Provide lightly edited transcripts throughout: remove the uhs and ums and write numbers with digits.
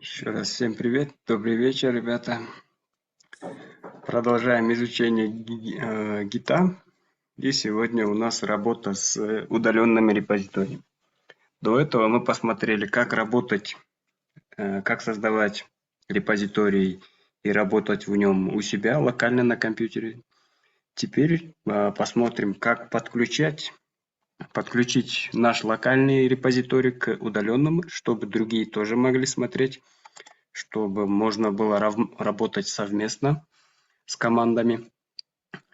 Еще раз всем привет, добрый вечер, ребята. Продолжаем изучение гита. И сегодня у нас работа с удаленными репозиториями. До этого мы посмотрели, как работать, как создавать репозиторий и работать в нем у себя локально на компьютере. Теперь посмотрим, как подключить наш локальный репозиторий к удаленному, чтобы другие тоже могли смотреть, чтобы можно было работать совместно с командами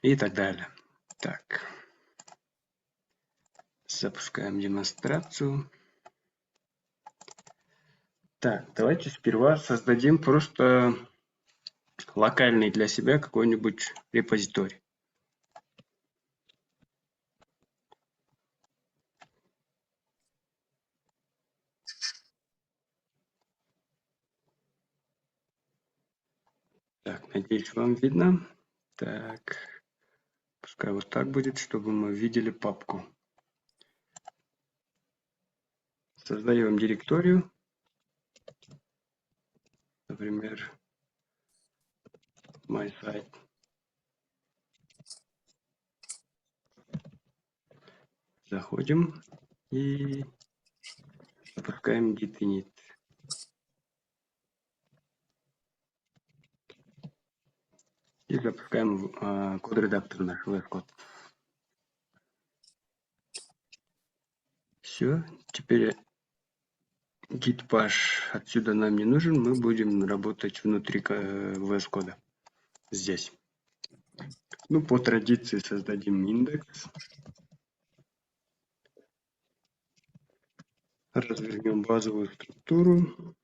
и так далее. Так, запускаем демонстрацию. Так, давайте сперва создадим просто локальный для себя какой-нибудь репозиторий. Так, надеюсь, вам видно. Так, пускай вот так будет, чтобы мы видели папку. Создаем директорию. Например, my site. Заходим и запускаем git init. И запускаем код-редактор наш VS Code. Все, теперь git bash отсюда нам не нужен, мы будем работать внутри VS Code. Здесь. Ну, по традиции создадим индекс. Развернем базовую структуру.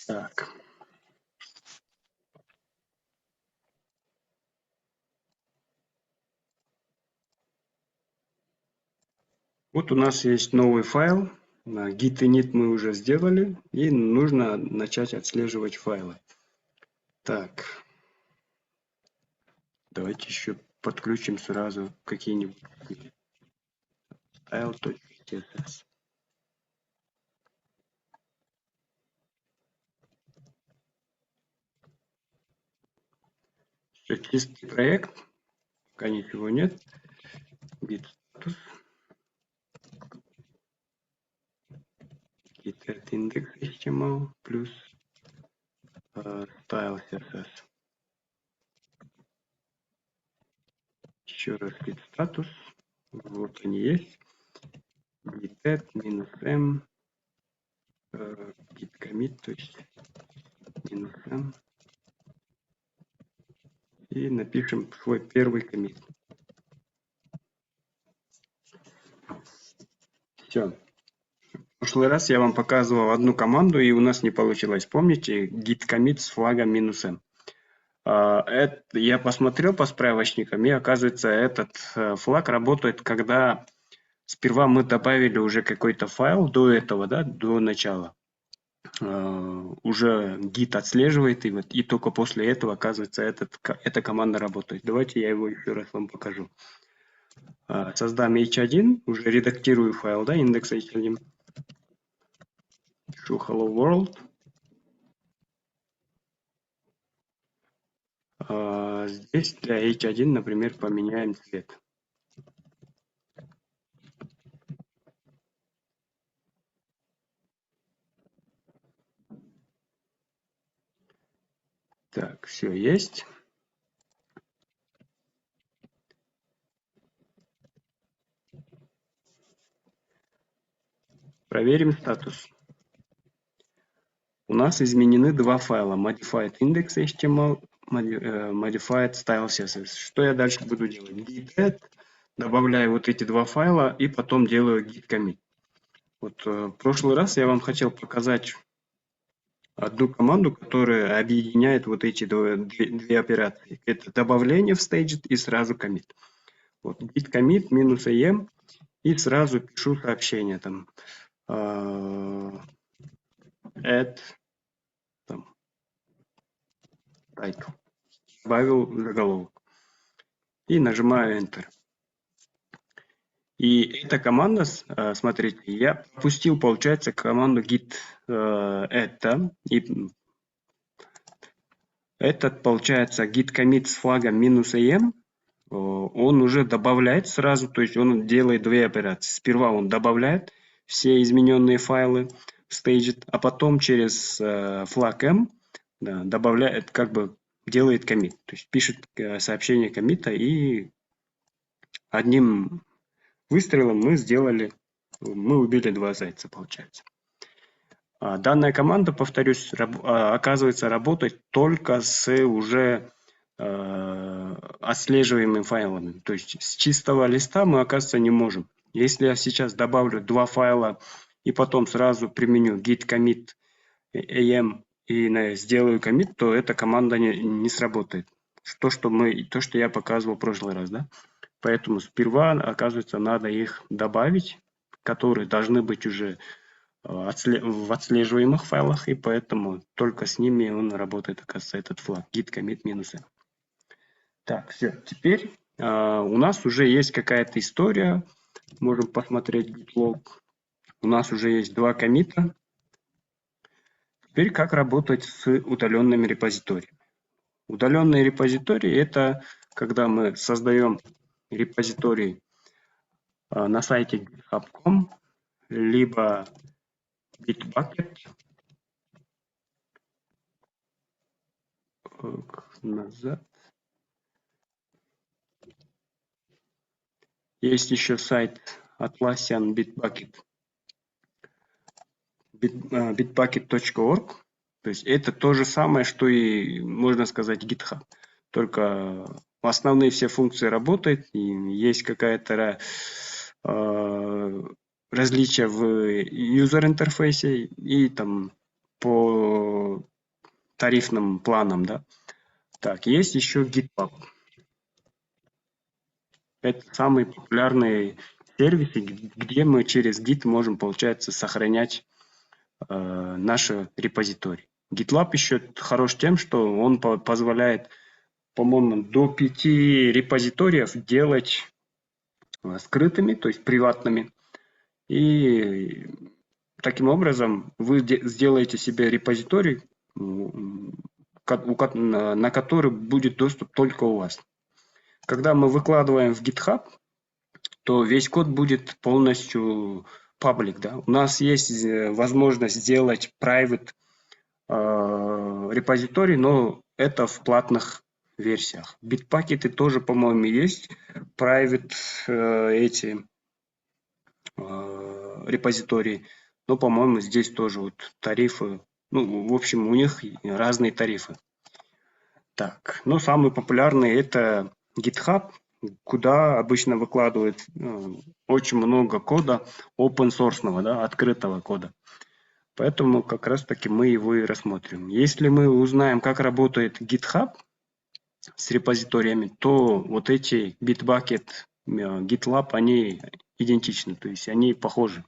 Так. Вот у нас есть новый файл. Git init мы уже сделали. И нужно начать отслеживать файлы. Так. Давайте еще подключим сразу какие-нибудь style.css. Все, чистый проект. Пока ничего нет. Git status. Git add index HTML плюс style CSS. Еще раз git status. Вот они есть. Git add минус m. Git commit, то есть минус m. И напишем свой первый commit. Все. В прошлый раз я вам показывал одну команду, и у нас не получилось. Помните? Git commit с флагом минус m. Я посмотрел по справочникам, и оказывается, этот флаг работает, когда сперва мы добавили уже какой-то файл до этого, да, до начала. Уже git отслеживает, и только после этого, оказывается, эта команда работает. Давайте я его еще раз вам покажу. Создам h1, уже редактирую файл, да, индекс h1. Пишу hello world. Здесь для h1, например, поменяем цвет. Так, все есть. Проверим статус. У нас изменены два файла. Modified index HTML, modified style CSS. Что я дальше буду делать? Git add, добавляю вот эти два файла и потом делаю git commit. Вот в прошлый раз я вам хотел показать одну команду, которая объединяет вот эти две операции. Это добавление в staged и сразу commit. Вот git commit минус am и сразу пишу сообщение там add там, title. добавил заголовок. И нажимаю Enter. И эта команда, смотрите, я пропустил, получается, команду git add, и этот, получается, git commit с флагом -am, он уже добавляет сразу, то есть он делает две операции. Сперва он добавляет все измененные файлы в Staged, а потом через флаг m добавляет, как бы делает commit, то есть пишет сообщение коммита, и одним выстрелом мы убили два зайца, получается. Данная команда, повторюсь, оказывается работать только с уже отслеживаемыми файлами. То есть с чистого листа мы, оказывается, не можем. Если я сейчас добавлю два файла и потом сразу применю git commit am и сделаю commit, то эта команда не сработает. То, что я показывал в прошлый раз, да? Поэтому сперва, оказывается, надо их добавить, которые должны быть уже в отслеживаемых файлах, и поэтому только с ними он работает, оказывается, этот флаг git commit -m. Так, все. Теперь у нас уже есть какая-то история. Можем посмотреть git log. У нас уже есть два коммита. Теперь как работать с удаленными репозиториями. Удаленные репозитории – это когда мы создаем репозиторий на сайте github.com, либо Bitbucket. Назад. Есть еще сайт Atlassian Bitbucket. Bitbucket.org. То есть это то же самое, что и, можно сказать, GitHub. Только основные все функции работают, и есть какая-то различие в юзер-интерфейсе и там по тарифным планам, да. Так, есть еще GitLab. Это самые популярные сервисы, где мы через Git можем, получается, сохранять наши репозитории. GitLab еще хорош тем, что он позволяет, по-моему, до 5 репозиториев делать скрытыми, то есть приватными. И таким образом вы сделаете себе репозиторий, на который будет доступ только у вас. Когда мы выкладываем в GitHub, то весь код будет полностью паблик. Да? У нас есть возможность сделать private репозиторий, но это в платных версиях. Bitbucket тоже, по-моему, есть private репозитории, но, по-моему, здесь тоже вот тарифы, ну, в общем, у них разные тарифы. Так, ну, самый популярный это GitHub, куда обычно выкладывают очень много кода open source, да, открытого кода. Поэтому как раз таки мы его и рассмотрим. Если мы узнаем, как работает GitHub с репозиториями, то вот эти Bitbucket, GitLab, они идентичны, то есть они похожи.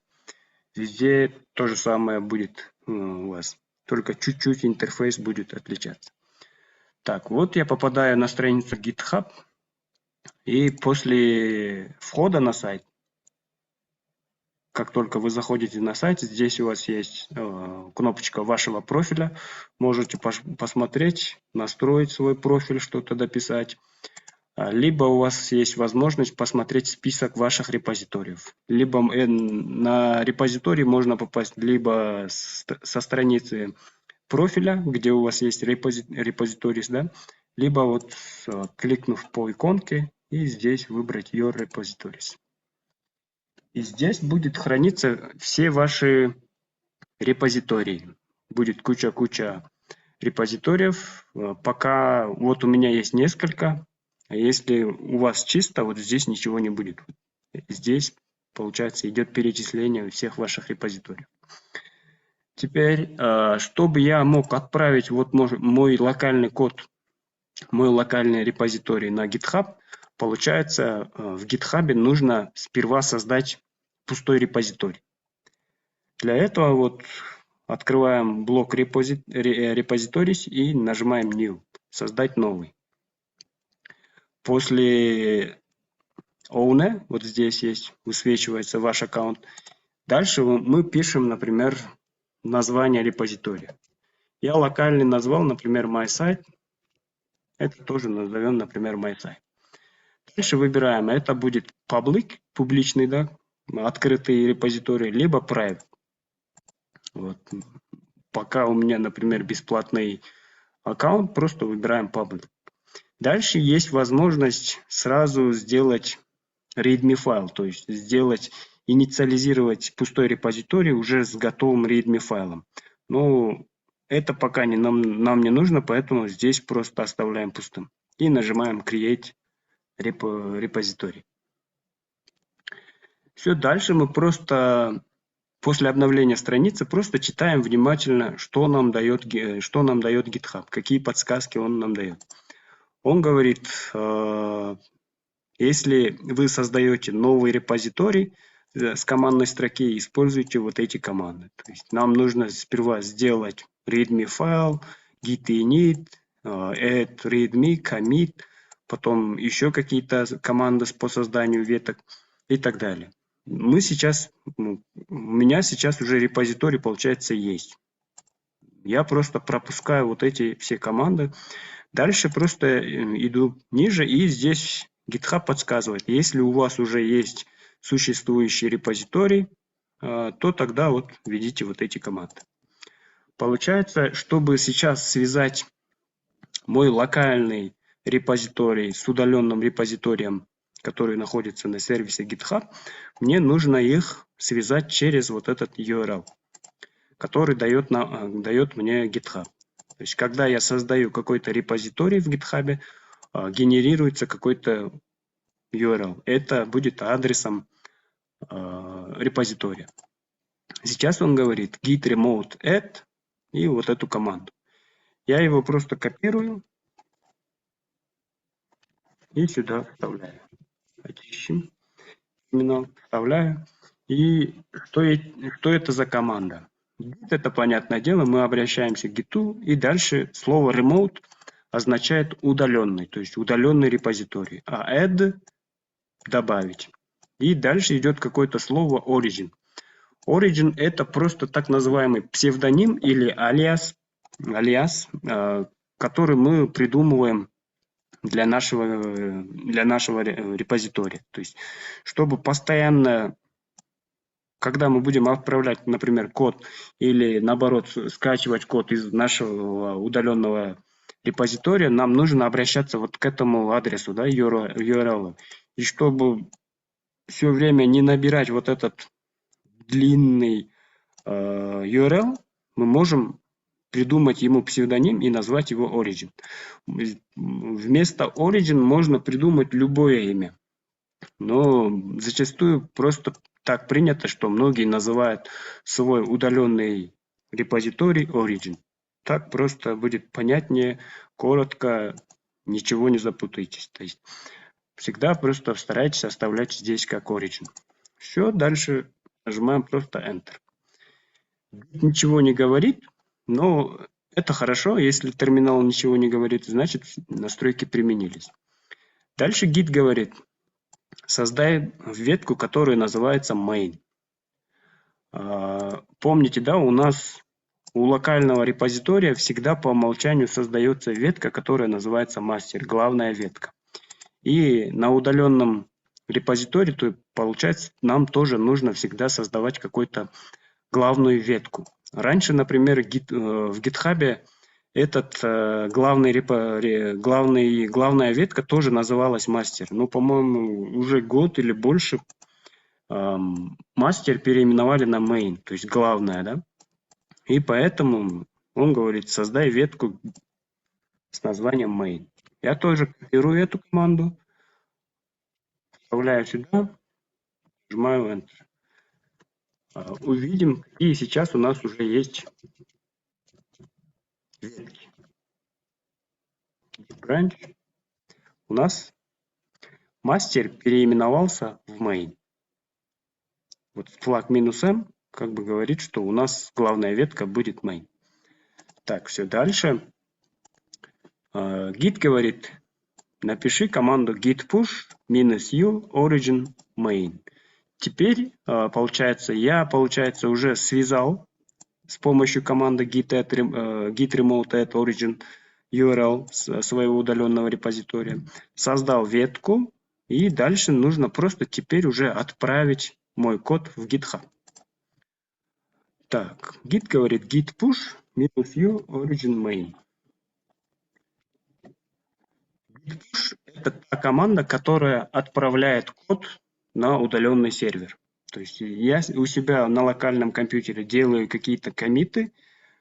Везде то же самое будет у вас, только чуть-чуть интерфейс будет отличаться. Так, вот я попадаю на страницу GitHub, и после входа на сайт, как только вы заходите на сайт, здесь у вас есть кнопочка вашего профиля. Можете посмотреть, настроить свой профиль, что-то дописать. Либо у вас есть возможность посмотреть список ваших репозиториев. Либо на репозиторий можно попасть либо со страницы профиля, где у вас есть репозиторий, да, либо вот кликнув по иконке и здесь выбрать Your Repositories. И здесь будет храниться все ваши репозитории. Будет куча репозиториев. Пока вот у меня есть несколько. А если у вас чисто, вот здесь ничего не будет. Здесь, получается, идет перечисление всех ваших репозиториев. Теперь, чтобы я мог отправить вот мой локальный код, мой локальный репозиторий на GitHub, получается, в GitHub нужно сперва создать пустой репозиторий. Для этого вот открываем блок Repositories и нажимаем New, создать новый. После own, вот здесь есть, высвечивается ваш аккаунт. Дальше мы пишем, например, название репозитория. Я локальный назвал, например, MySite. Это тоже назовем, например, MySite. Дальше выбираем, это будет public, публичный, да, открытый репозиторий, либо private. Вот. Пока у меня, например, бесплатный аккаунт, просто выбираем public. Дальше есть возможность сразу сделать readme файл, то есть инициализировать пустой репозиторий уже с готовым readme файлом. Но это пока нам не нужно, поэтому здесь просто оставляем пустым. И нажимаем Create репозиторий. Все, дальше мы просто после обновления страницы просто читаем внимательно, что нам дает GitHub, какие подсказки он нам дает. Он говорит, если вы создаете новый репозиторий с командной строки, используйте вот эти команды. То есть нам нужно сперва сделать readme файл, git init, add readme, commit, потом еще какие-то команды по созданию веток и так далее. У меня сейчас уже репозиторий, получается, есть. Я просто пропускаю вот эти все команды. Дальше просто иду ниже, и здесь GitHub подсказывает, если у вас уже есть существующий репозиторий, то тогда вот введите вот эти команды. Получается, чтобы сейчас связать мой локальный репозиторий с удаленным репозиторием, который находится на сервисе GitHub, мне нужно их связать через вот этот URL, который дает мне GitHub. То есть, когда я создаю какой-то репозиторий в GitHub, генерируется какой-то URL. Это будет адресом репозитория. Сейчас он говорит git remote add и вот эту команду. Я его просто копирую и сюда вставляю. Очищим терминал, вставляю. И что это за команда? Git, это понятное дело, мы обращаемся к Git, и дальше слово remote означает удаленный, то есть удаленный репозиторий, а add добавить. И дальше идет какое-то слово origin. Origin это просто так называемый псевдоним или алиас, который мы придумываем для нашего репозитория. То есть, чтобы постоянно, когда мы будем отправлять, например, код или наоборот скачивать код из нашего удаленного репозитория, нам нужно обращаться вот к этому адресу, да, URL. И чтобы все время не набирать вот этот длинный URL, мы можем придумать ему псевдоним и назвать его Origin. Вместо Origin можно придумать любое имя. Но зачастую просто так принято, что многие называют свой удаленный репозиторий Origin. Так просто будет понятнее, коротко, ничего не запутайтесь. То есть всегда просто старайтесь оставлять здесь как Origin. Все, дальше нажимаем просто Enter. Ничего не говорит, но это хорошо. Если терминал ничего не говорит, значит настройки применились. Дальше Git говорит, создай ветку, которая называется main. Помните, да, у нас у локального репозитория всегда по умолчанию создается ветка, которая называется master, главная ветка. И на удаленном репозитории, то получается, нам тоже нужно всегда создавать какую-то главную ветку. Раньше, например, в GitHub главная ветка тоже называлась мастер. Но, по-моему, уже год или больше мастер переименовали на main, то есть главная, да? И поэтому он говорит, создай ветку с названием main. Я тоже копирую эту команду, вставляю сюда, нажимаю Enter. Увидим, какие сейчас у нас уже есть ветки. Branch. У нас мастер переименовался в main. Вот флаг -m как бы говорит, что у нас главная ветка будет main. Так, все дальше. Git говорит, напиши команду git push -u origin main. Теперь, получается, я уже связал с помощью команды git remote add origin URL своего удаленного репозитория, создал ветку, и дальше нужно просто теперь уже отправить мой код в GitHub. Так, git говорит git push -u origin main. Git push — это та команда, которая отправляет код на удаленный сервер. То есть я у себя на локальном компьютере делаю какие-то коммиты,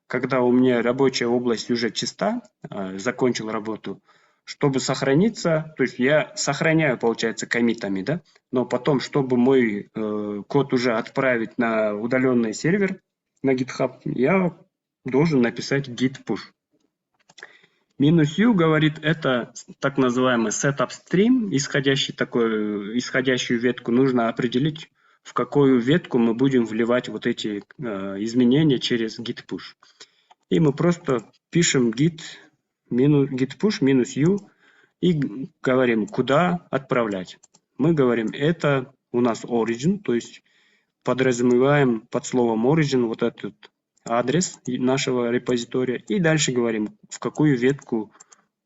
когда у меня рабочая область уже чиста, закончил работу, чтобы сохраниться, то есть я сохраняю, получается, коммитами, да, но потом, чтобы мой код уже отправить на удаленный сервер, на GitHub, я должен написать git push. -u говорит, это так называемый setup stream, исходящую ветку нужно определить, в какую ветку мы будем вливать вот эти изменения через git push. И мы просто пишем git push -u и говорим, куда отправлять. Мы говорим, это у нас origin, то есть подразумеваем под словом origin вот этот адрес нашего репозитория. И дальше говорим, в какую ветку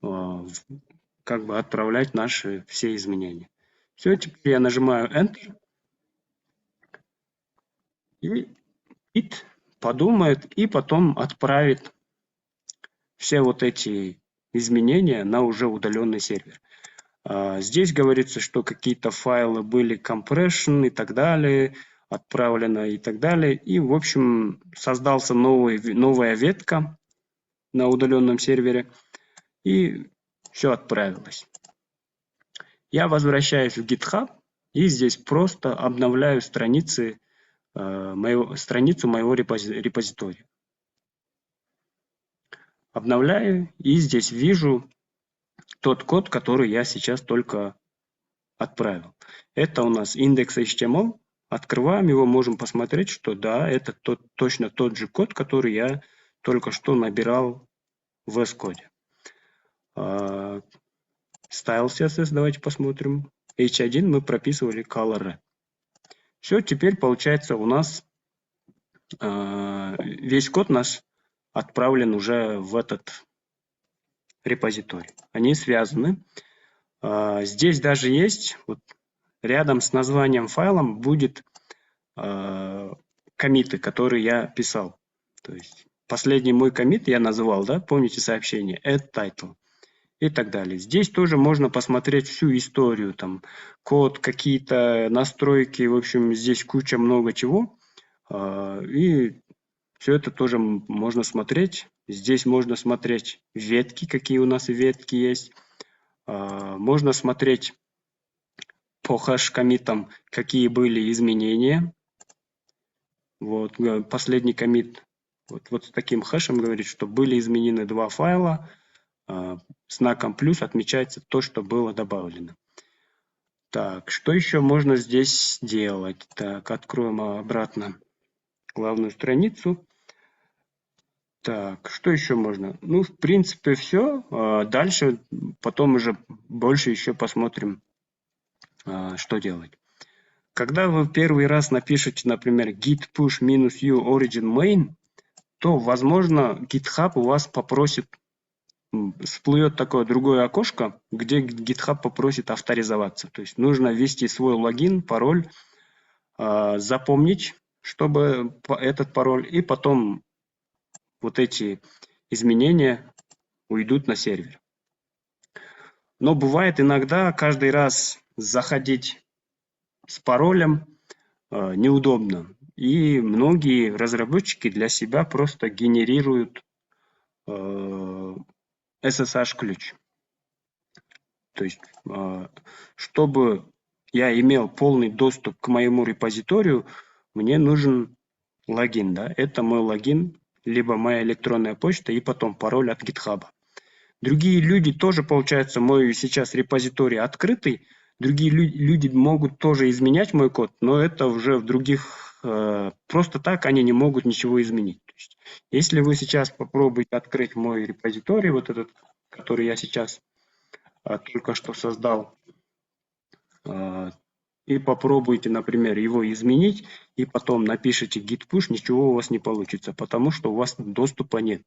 как бы отправлять наши все изменения. Все, теперь я нажимаю Enter. И Git подумает и потом отправит все вот эти изменения на уже удаленный сервер. Здесь говорится, что какие-то файлы были compression и так далее, отправлено и так далее. И, в общем, создался новая ветка на удаленном сервере, и все отправилось. Я возвращаюсь в GitHub и здесь просто обновляю страницу моего репозитория. Обновляю и здесь вижу тот код, который я сейчас только отправил. Это у нас index.html. Открываем его, можем посмотреть, что да, это точно тот же код, который я только что набирал в VS-Code. Style CSS, давайте посмотрим. H1 мы прописывали color. Все, теперь получается у нас весь код наш отправлен уже в этот репозиторий. Они связаны. Здесь даже есть, вот рядом с названием файла будет коммиты, которые я писал. То есть последний мой коммит я называл, да, помните сообщение, add title и так далее. Здесь тоже можно посмотреть всю историю, там код, какие-то настройки, в общем, здесь куча много чего. И все это тоже можно смотреть. Здесь можно смотреть ветки, какие у нас ветки есть. Можно смотреть по хэш-коммитам, какие были изменения. Вот, последний коммит вот с таким хэшем говорит, что были изменены два файла. Знаком плюс отмечается то, что было добавлено. Так, что еще можно здесь сделать? Так, откроем обратно главную страницу. Так, что еще можно? Ну, в принципе, все. Дальше потом уже больше еще посмотрим, что делать. Когда вы первый раз напишете, например, git push -u origin main, то, возможно, GitHub у вас попросит, всплывет такое другое окошко, где GitHub попросит авторизоваться. То есть нужно ввести свой логин, пароль, запомнить, чтобы этот пароль, и потом вот эти изменения уйдут на сервер. Но бывает иногда каждый раз заходить с паролем неудобно. И многие разработчики для себя просто генерируют SSH-ключ. То есть, чтобы я имел полный доступ к моему репозиторию, мне нужен логин. Да? Это мой логин, либо моя электронная почта, и потом пароль от GitHub. Другие люди тоже, получается, мой сейчас репозиторий открытый, другие люди могут тоже изменять мой код, но это уже в других, просто так они не могут ничего изменить. То есть, если вы сейчас попробуете открыть мой репозиторий, вот этот, который я сейчас только что создал, и попробуйте, например, его изменить, и потом напишите git push, ничего у вас не получится, потому что у вас доступа нет.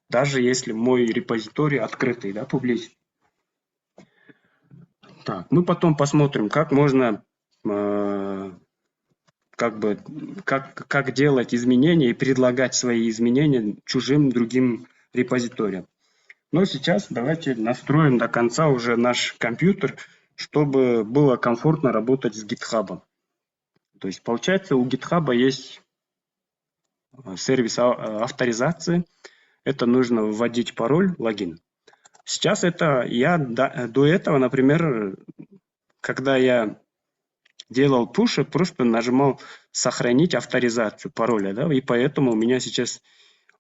Даже если мой репозиторий открытый, да, публичный. Так, мы потом посмотрим, как можно как делать изменения и предлагать свои изменения чужим другим репозиториям. Но сейчас давайте настроим до конца уже наш компьютер, чтобы было комфортно работать с GitHub. То есть получается у GitHub есть сервис авторизации. Это нужно вводить пароль, логин. Сейчас это я до этого, например, когда я делал пуши, просто нажимал сохранить авторизацию пароля, да, и поэтому у меня сейчас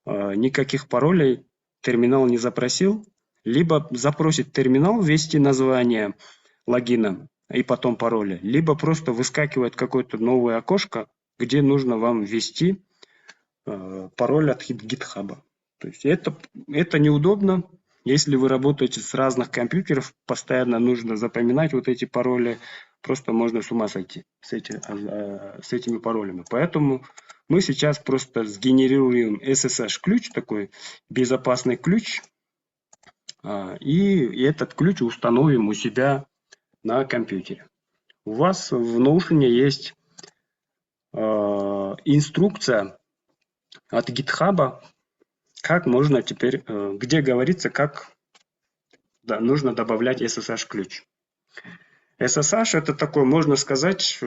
никаких паролей терминал не запросил, либо запросит терминал ввести название логина и потом пароля, либо просто выскакивает какое-то новое окошко, где нужно вам ввести пароль от GitHub. То есть это неудобно. Если вы работаете с разных компьютеров, постоянно нужно запоминать вот эти пароли, просто можно с ума сойти с этими паролями. Поэтому мы сейчас просто сгенерируем SSH-ключ, такой безопасный ключ, и этот ключ установим у себя на компьютере. У вас в Notion есть инструкция от GitHub, как можно теперь, где говорится, как нужно добавлять SSH-ключ. SSH это такой, можно сказать,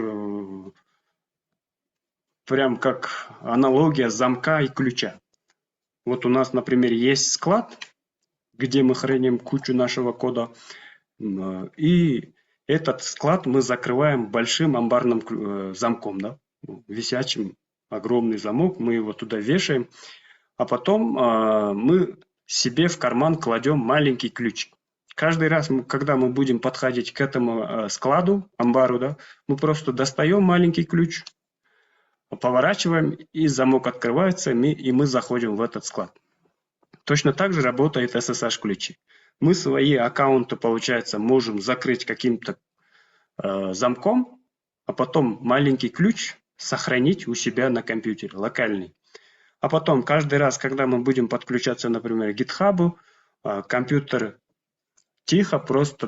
прям как аналогия замка и ключа. Вот у нас, например, есть склад, где мы храним кучу нашего кода, и этот склад мы закрываем большим амбарным замком, да, висячим, огромный замок, мы его туда вешаем, а потом мы себе в карман кладем маленький ключик. Каждый раз, когда мы будем подходить к этому складу, амбару, да, мы просто достаем маленький ключ, поворачиваем, и замок открывается, и мы заходим в этот склад. Точно так же работает SSH-ключи. Мы свои аккаунты, получается, можем закрыть каким-то замком, а потом маленький ключ сохранить у себя на компьютере, локальный. А потом каждый раз, когда мы будем подключаться, например, к GitHub, компьютер тихо просто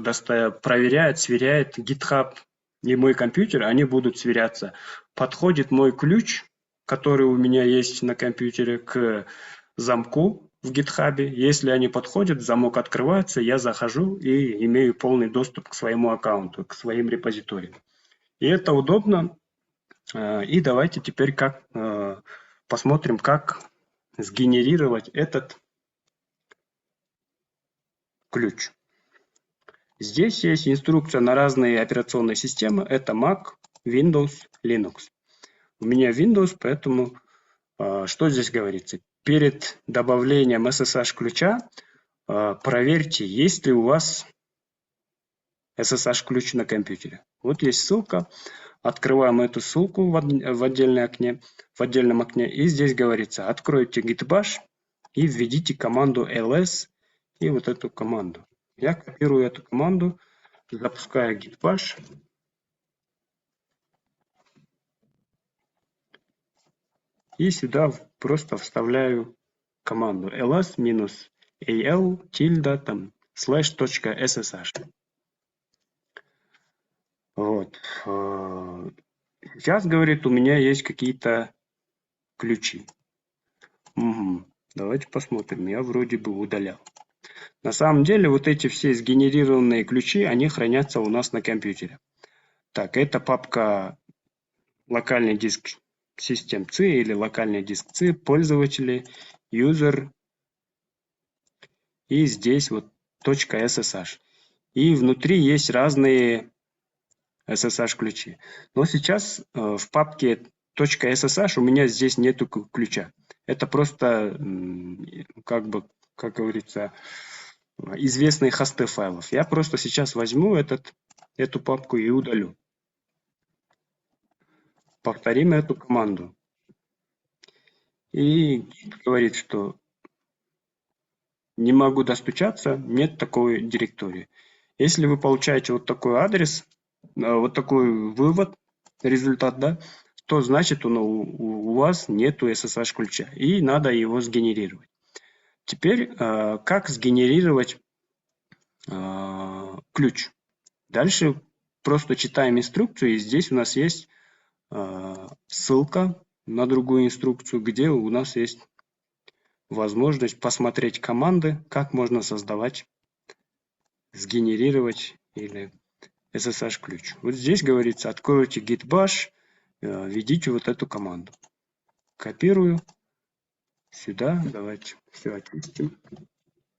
проверяет, сверяет GitHub и мой компьютер, они будут сверяться. Подходит мой ключ, который у меня есть на компьютере, к замку в GitHub. Если они подходят, замок открывается, я захожу и имею полный доступ к своему аккаунту, к своим репозиториям. И это удобно. И давайте теперь посмотрим, как сгенерировать этот ключ. Здесь есть инструкция на разные операционные системы. Это Mac, Windows, Linux. У меня Windows, поэтому что здесь говорится? Перед добавлением SSH-ключа проверьте, есть ли у вас SSH-ключ на компьютере. Вот есть ссылка. Открываем эту ссылку в отдельном окне. И здесь говорится, откройте git-bash и введите команду ls и вот эту команду. Я копирую эту команду, запускаю git-bash. И сюда просто вставляю команду ls-al-slash.ssh. Вот. Сейчас, говорит, у меня есть какие-то ключи. Угу. Давайте посмотрим. Я вроде бы удалял. На самом деле вот эти все сгенерированные ключи, они хранятся у нас на компьютере. Так, это папка локальный диск System C или локальный диск C, пользователи, user, и здесь вот .ssh. И внутри есть разные SSH ключи. Но сейчас в папке .ssh у меня здесь нету ключа. Это просто, как говорится, известные хосты файлов. Я просто сейчас возьму эту папку и удалю. Повторим эту команду. И git говорит, что не могу достучаться, нет такой директории. Если вы получаете вот такой адрес, вот такой вывод, результат, да, то значит у вас нету SSH ключа, и надо его сгенерировать. Теперь, как сгенерировать ключ? Дальше просто читаем инструкцию, и здесь у нас есть ссылка на другую инструкцию, где у нас есть возможность посмотреть команды, как можно создавать, сгенерировать или SSH-ключ. Вот здесь говорится, откройте git bash, введите вот эту команду. Копирую сюда, давайте все очистим,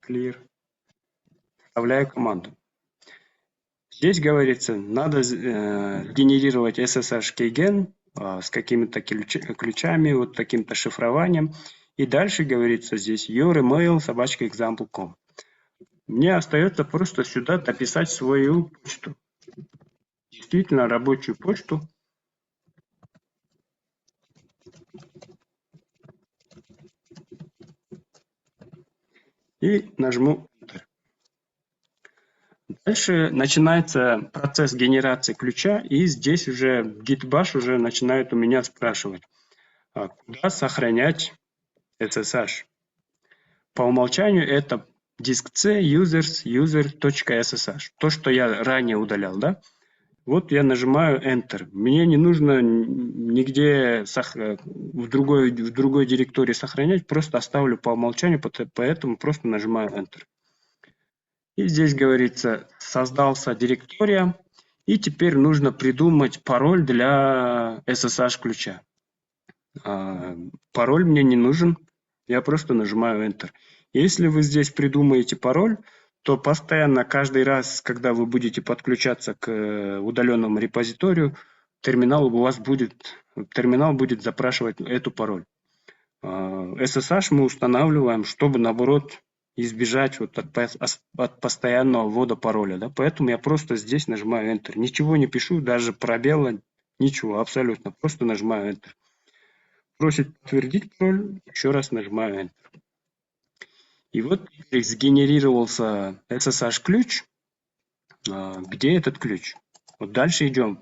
clear, вставляю команду. Здесь говорится, надо генерировать SSH keygen с какими-то ключами, вот таким-то шифрованием. И дальше говорится здесь your email @example.com. Мне остается просто сюда дописать свою почту. Действительно рабочую почту. И нажму Enter. Дальше начинается процесс генерации ключа, и здесь уже git bash уже начинает у меня спрашивать, куда сохранять SSH. По умолчанию это диск C users user.ssh. То, что я ранее удалял, да? Вот я нажимаю Enter. Мне не нужно нигде в другой директории сохранять, просто оставлю по умолчанию, поэтому просто нажимаю Enter. И здесь говорится, создался директория, и теперь нужно придумать пароль для SSH ключа. Пароль мне не нужен, я просто нажимаю Enter. Если вы здесь придумаете пароль, то постоянно, каждый раз, когда вы будете подключаться к удаленному репозиторию, терминал будет запрашивать эту пароль. SSH мы устанавливаем, чтобы, наоборот, избежать вот от постоянного ввода пароля. Да? Поэтому я просто здесь нажимаю Enter. Ничего не пишу, даже пробела, ничего, абсолютно. Просто нажимаю Enter. Просит подтвердить пароль, еще раз нажимаю Enter. И вот сгенерировался SSH-ключ. Где этот ключ? Вот дальше идем.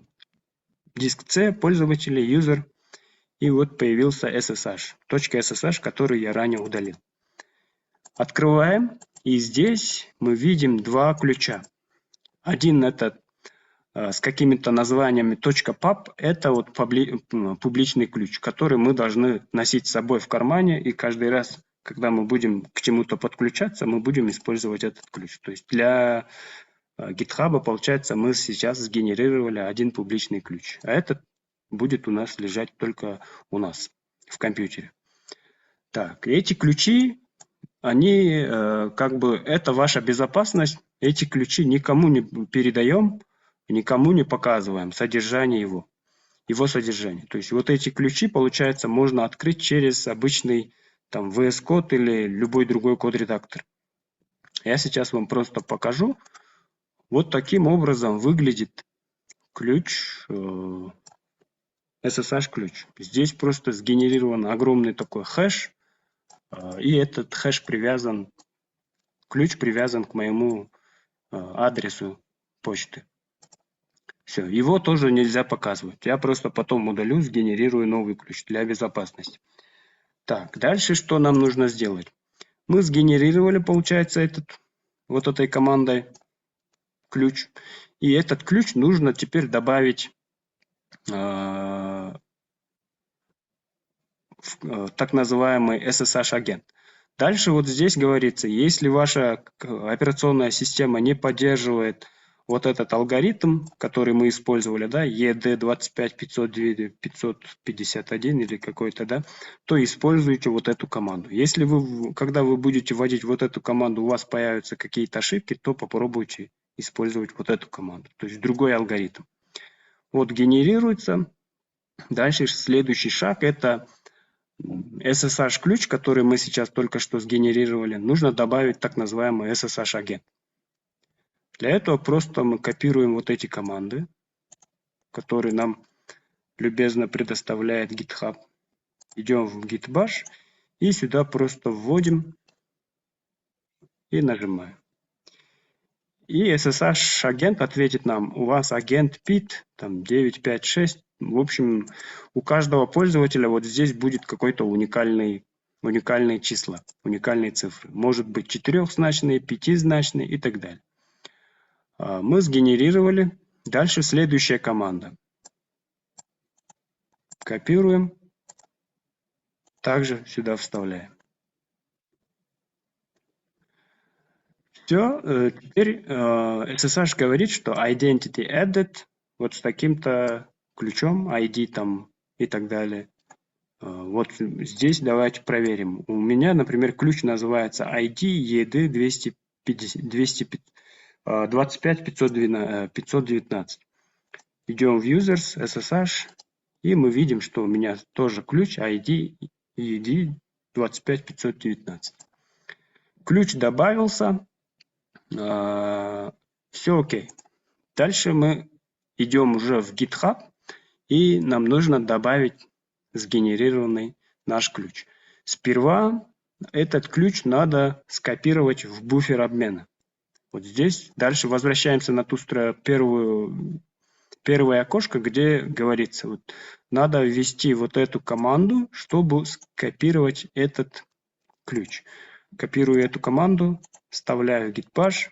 Диск C, пользователи, user. И вот появился SSH. .ssh, который я ранее удалил. Открываем. И здесь мы видим два ключа. Один это с какими-то названиями .pub. Это вот публичный ключ, который мы должны носить с собой в кармане. И каждый раз, когда мы будем к чему-то подключаться, мы будем использовать этот ключ. То есть для GitHub, получается, мы сейчас сгенерировали один публичный ключ. А этот будет у нас лежать только у нас в компьютере. Так, эти ключи, они это ваша безопасность. Эти ключи никому не передаем, никому не показываем содержание его содержание. То есть вот эти ключи, получается, можно открыть через обычный там VS Code или любой другой код-редактор. Я сейчас вам просто покажу. Вот таким образом выглядит ключ, SSH-ключ. Здесь просто сгенерирован огромный такой хэш, и этот хэш ключ привязан к моему адресу почты. Все, его тоже нельзя показывать. Я просто потом удалю, сгенерирую новый ключ для безопасности. Так, дальше что нам нужно сделать? Мы сгенерировали, получается, вот этой командой ключ. И этот ключ нужно теперь добавить в так называемый SSH-агент. Дальше вот здесь говорится, если ваша операционная система не поддерживает вот этот алгоритм, который мы использовали, да, ED25502-551 или какой-то, да, то используйте вот эту команду. Если когда вы будете вводить вот эту команду, у вас появятся какие-то ошибки, то попробуйте использовать вот эту команду, то есть другой алгоритм. Вот генерируется. Дальше следующий шаг – это SSH-ключ, который мы сейчас только что сгенерировали. Нужно добавить так называемый SSH-агент. Для этого просто мы копируем вот эти команды, которые нам любезно предоставляет GitHub. Идем в git bash и сюда просто вводим и нажимаем. И SSH-агент ответит нам, у вас агент PIT, там 956. В общем, у каждого пользователя вот здесь будет какой-то уникальные числа, уникальные цифры. Может быть четырехзначные, пятизначные и так далее. Мы сгенерировали. Дальше следующая команда. Копируем. Также сюда вставляем. Все, теперь SSH говорит, что identity added вот с таким-то ключом, ID там и так далее. Вот здесь давайте проверим. У меня, например, ключ называется ID ED 25 519. Идем в Users, SSH, и мы видим, что у меня тоже ключ ID ED 25 519. Ключ добавился. Все окей. Дальше мы идем уже в GitHub, и нам нужно добавить сгенерированный наш ключ. Сперва этот ключ надо скопировать в буфер обмена. Вот здесь дальше возвращаемся на ту первое окошко, где говорится, вот, надо ввести вот эту команду, чтобы скопировать этот ключ. Копирую эту команду, вставляю git-bash.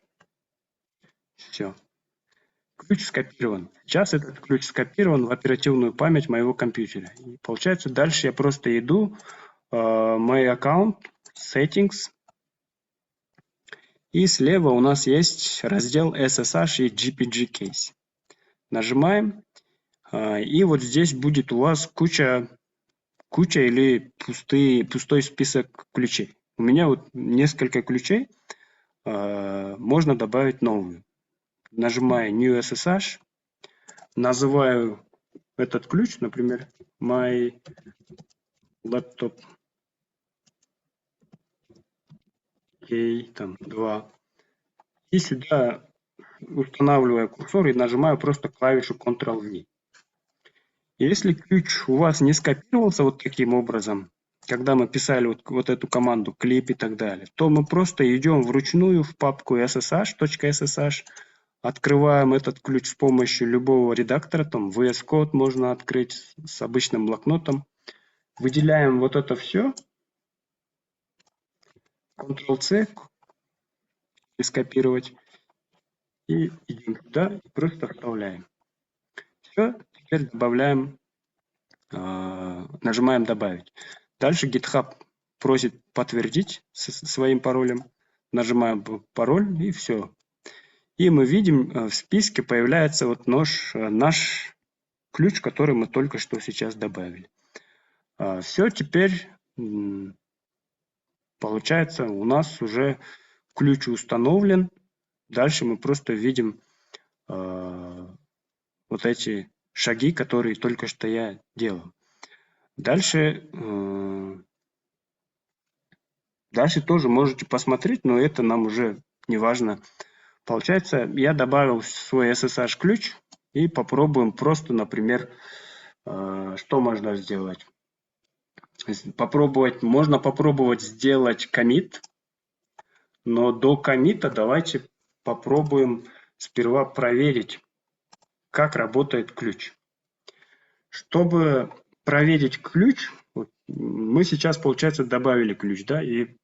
Все. Ключ скопирован. Сейчас этот ключ скопирован в оперативную память моего компьютера. И получается, дальше я просто иду мой аккаунт, Settings, и слева у нас есть раздел SSH и GPG Case. Нажимаем, и вот здесь будет у вас куча или пустой список ключей. У меня вот несколько ключей, можно добавить новую. Нажимаю New SSH, называю этот ключ, например, my laptop K2. И сюда устанавливаю курсор и нажимаю просто клавишу Ctrl-V. Если ключ у вас не скопировался вот таким образом, когда мы писали вот эту команду clip и так далее, то мы просто идем вручную в папку ssh.ssh, открываем этот ключ с помощью любого редактора, там VS Code можно открыть с обычным блокнотом, выделяем вот это все, Ctrl-C, и скопировать, и идем туда и просто вставляем. Все, теперь добавляем, нажимаем добавить. Дальше GitHub просит подтвердить своим паролем, нажимаем пароль и все. И мы видим, в списке появляется вот наш ключ, который мы только что сейчас добавили. Все, теперь получается у нас уже ключ установлен. Дальше мы просто видим вот эти шаги, которые только что я делал. Дальше тоже можете посмотреть, но это нам уже не важно. Получается, я добавил свой SSH ключ и попробуем просто, например, что можно сделать. Можно попробовать сделать коммит, но до коммита давайте попробуем сперва проверить, как работает ключ. Чтобы проверить ключ, мы сейчас, получается, добавили ключ, да, и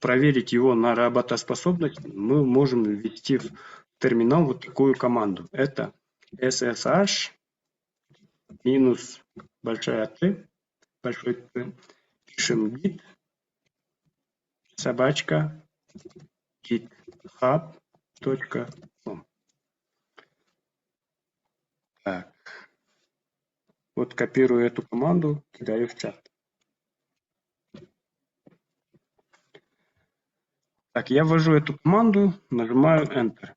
проверить его на работоспособность мы можем ввести в терминал вот такую команду. Это ssh минус большая Т, большой Т, пишем git собачка github.com. Так. Вот копирую эту команду, кидаю в чат. Так, я ввожу эту команду, нажимаю Enter.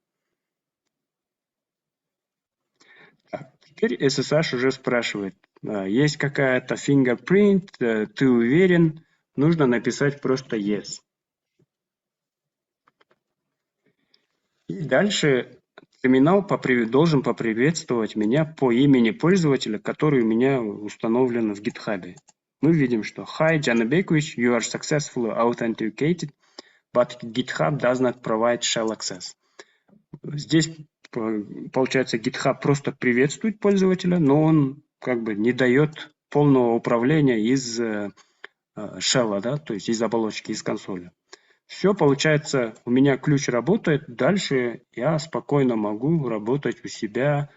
Так, теперь SSH уже спрашивает, есть какая-то fingerprint, ты уверен? Нужно написать просто Yes. И дальше терминал должен поприветствовать меня по имени пользователя, который у меня установлен в GitHub. Мы видим, что Hi, Janabekovich, you are successfully authenticated, but GitHub does not provide shell access. Здесь, получается, GitHub просто приветствует пользователя, но он как бы не дает полного управления из shell, да, то есть из оболочки, из консоли. Все, получается, у меня ключ работает, дальше я спокойно могу работать у себя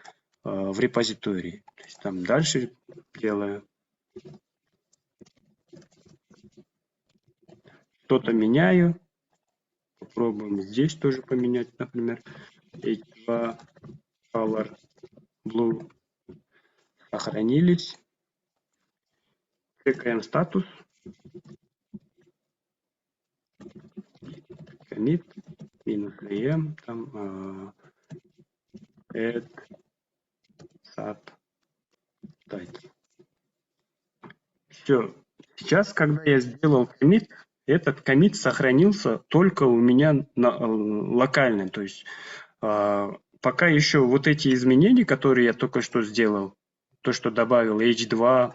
в репозитории. То есть там дальше делаю, что-то меняю, попробуем здесь тоже поменять, например, H2 Color Blue сохранились, чекаем статус, commit, минус VM, там add subtitle. Все. Сейчас, когда я сделал commit, этот commit сохранился только у меня локально. То есть пока еще вот эти изменения, которые я только что сделал, то, что добавил H2,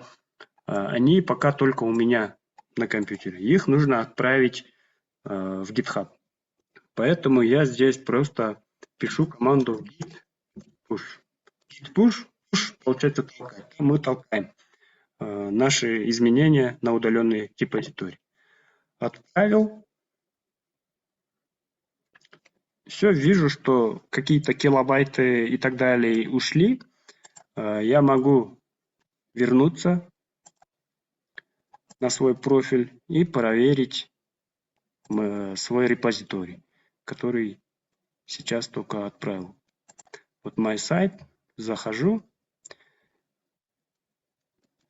они пока только у меня на компьютере. Их нужно отправить в GitHub. Поэтому я здесь просто пишу команду git push. Git push, получается, толкать. Мы толкаем наши изменения на удаленный репозиторий. Отправил. Все, вижу, что какие-то килобайты и так далее ушли. Я могу вернуться на свой профиль и проверить свой репозиторий, который сейчас только отправил. Вот my site, захожу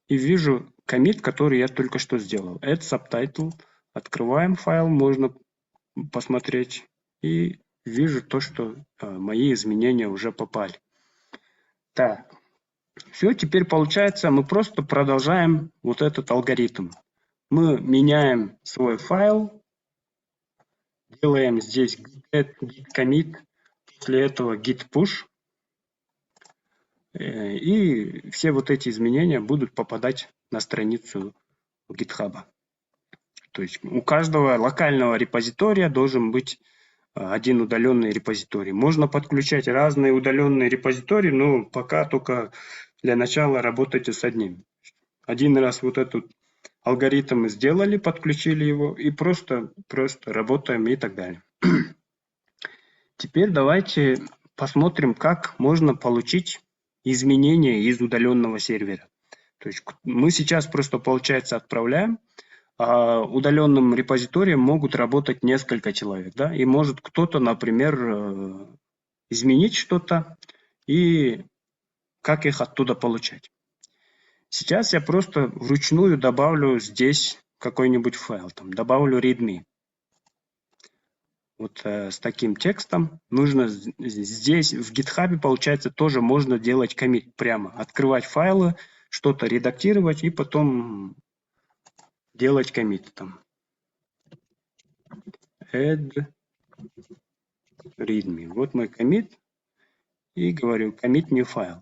и вижу коммит, который я только что сделал. Add subtitle. Открываем файл, можно посмотреть. И вижу то, что мои изменения уже попали. Так, все, теперь получается, мы просто продолжаем вот этот алгоритм. Мы меняем свой файл, делаем здесь git commit, после этого git push, и все вот эти изменения будут попадать на страницу GitHub. То есть у каждого локального репозитория должен быть один удаленный репозиторий. Можно подключать разные удаленные репозитории, но пока только для начала работайте с одним. Один раз вот этот алгоритм сделали, подключили его и просто работаем и так далее. Теперь давайте посмотрим, как можно получить изменения из удаленного сервера. То есть мы сейчас просто, получается, отправляем, а удаленным репозиторием могут работать несколько человек, да, и может кто-то, например, изменить что-то, и как их оттуда получать. Сейчас я просто вручную добавлю здесь какой-нибудь файл, там, добавлю readme. Вот с таким текстом нужно здесь, в GitHub, получается, тоже можно делать коммит прямо, открывать файлы, что-то редактировать и потом делать коммит там. Add readme. Вот мой коммит. И говорю commit new file.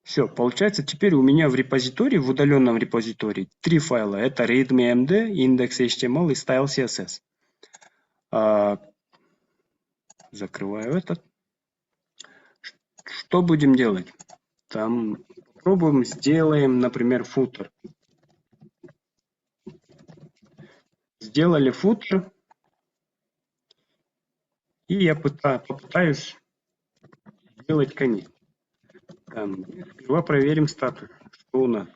Все, получается, теперь у меня в репозитории, в удаленном репозитории, 3 файла. Это readme.md, index.html и style CSS. Закрываю этот. Что будем делать? Там попробуем, сделаем, например, footer. Сделали footer. И я попытаюсь сделать commit. Сперва проверим статус. Что у нас?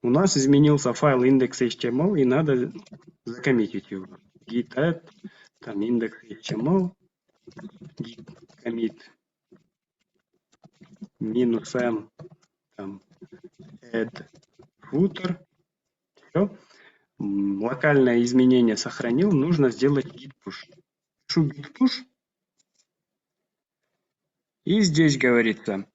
У нас изменился файл index.html, и надо закоммитить его. Git add, там index.html, git commit -m, там add footer. Все. Локальное изменение сохранил, нужно сделать git push. Пишу git push. И здесь говорится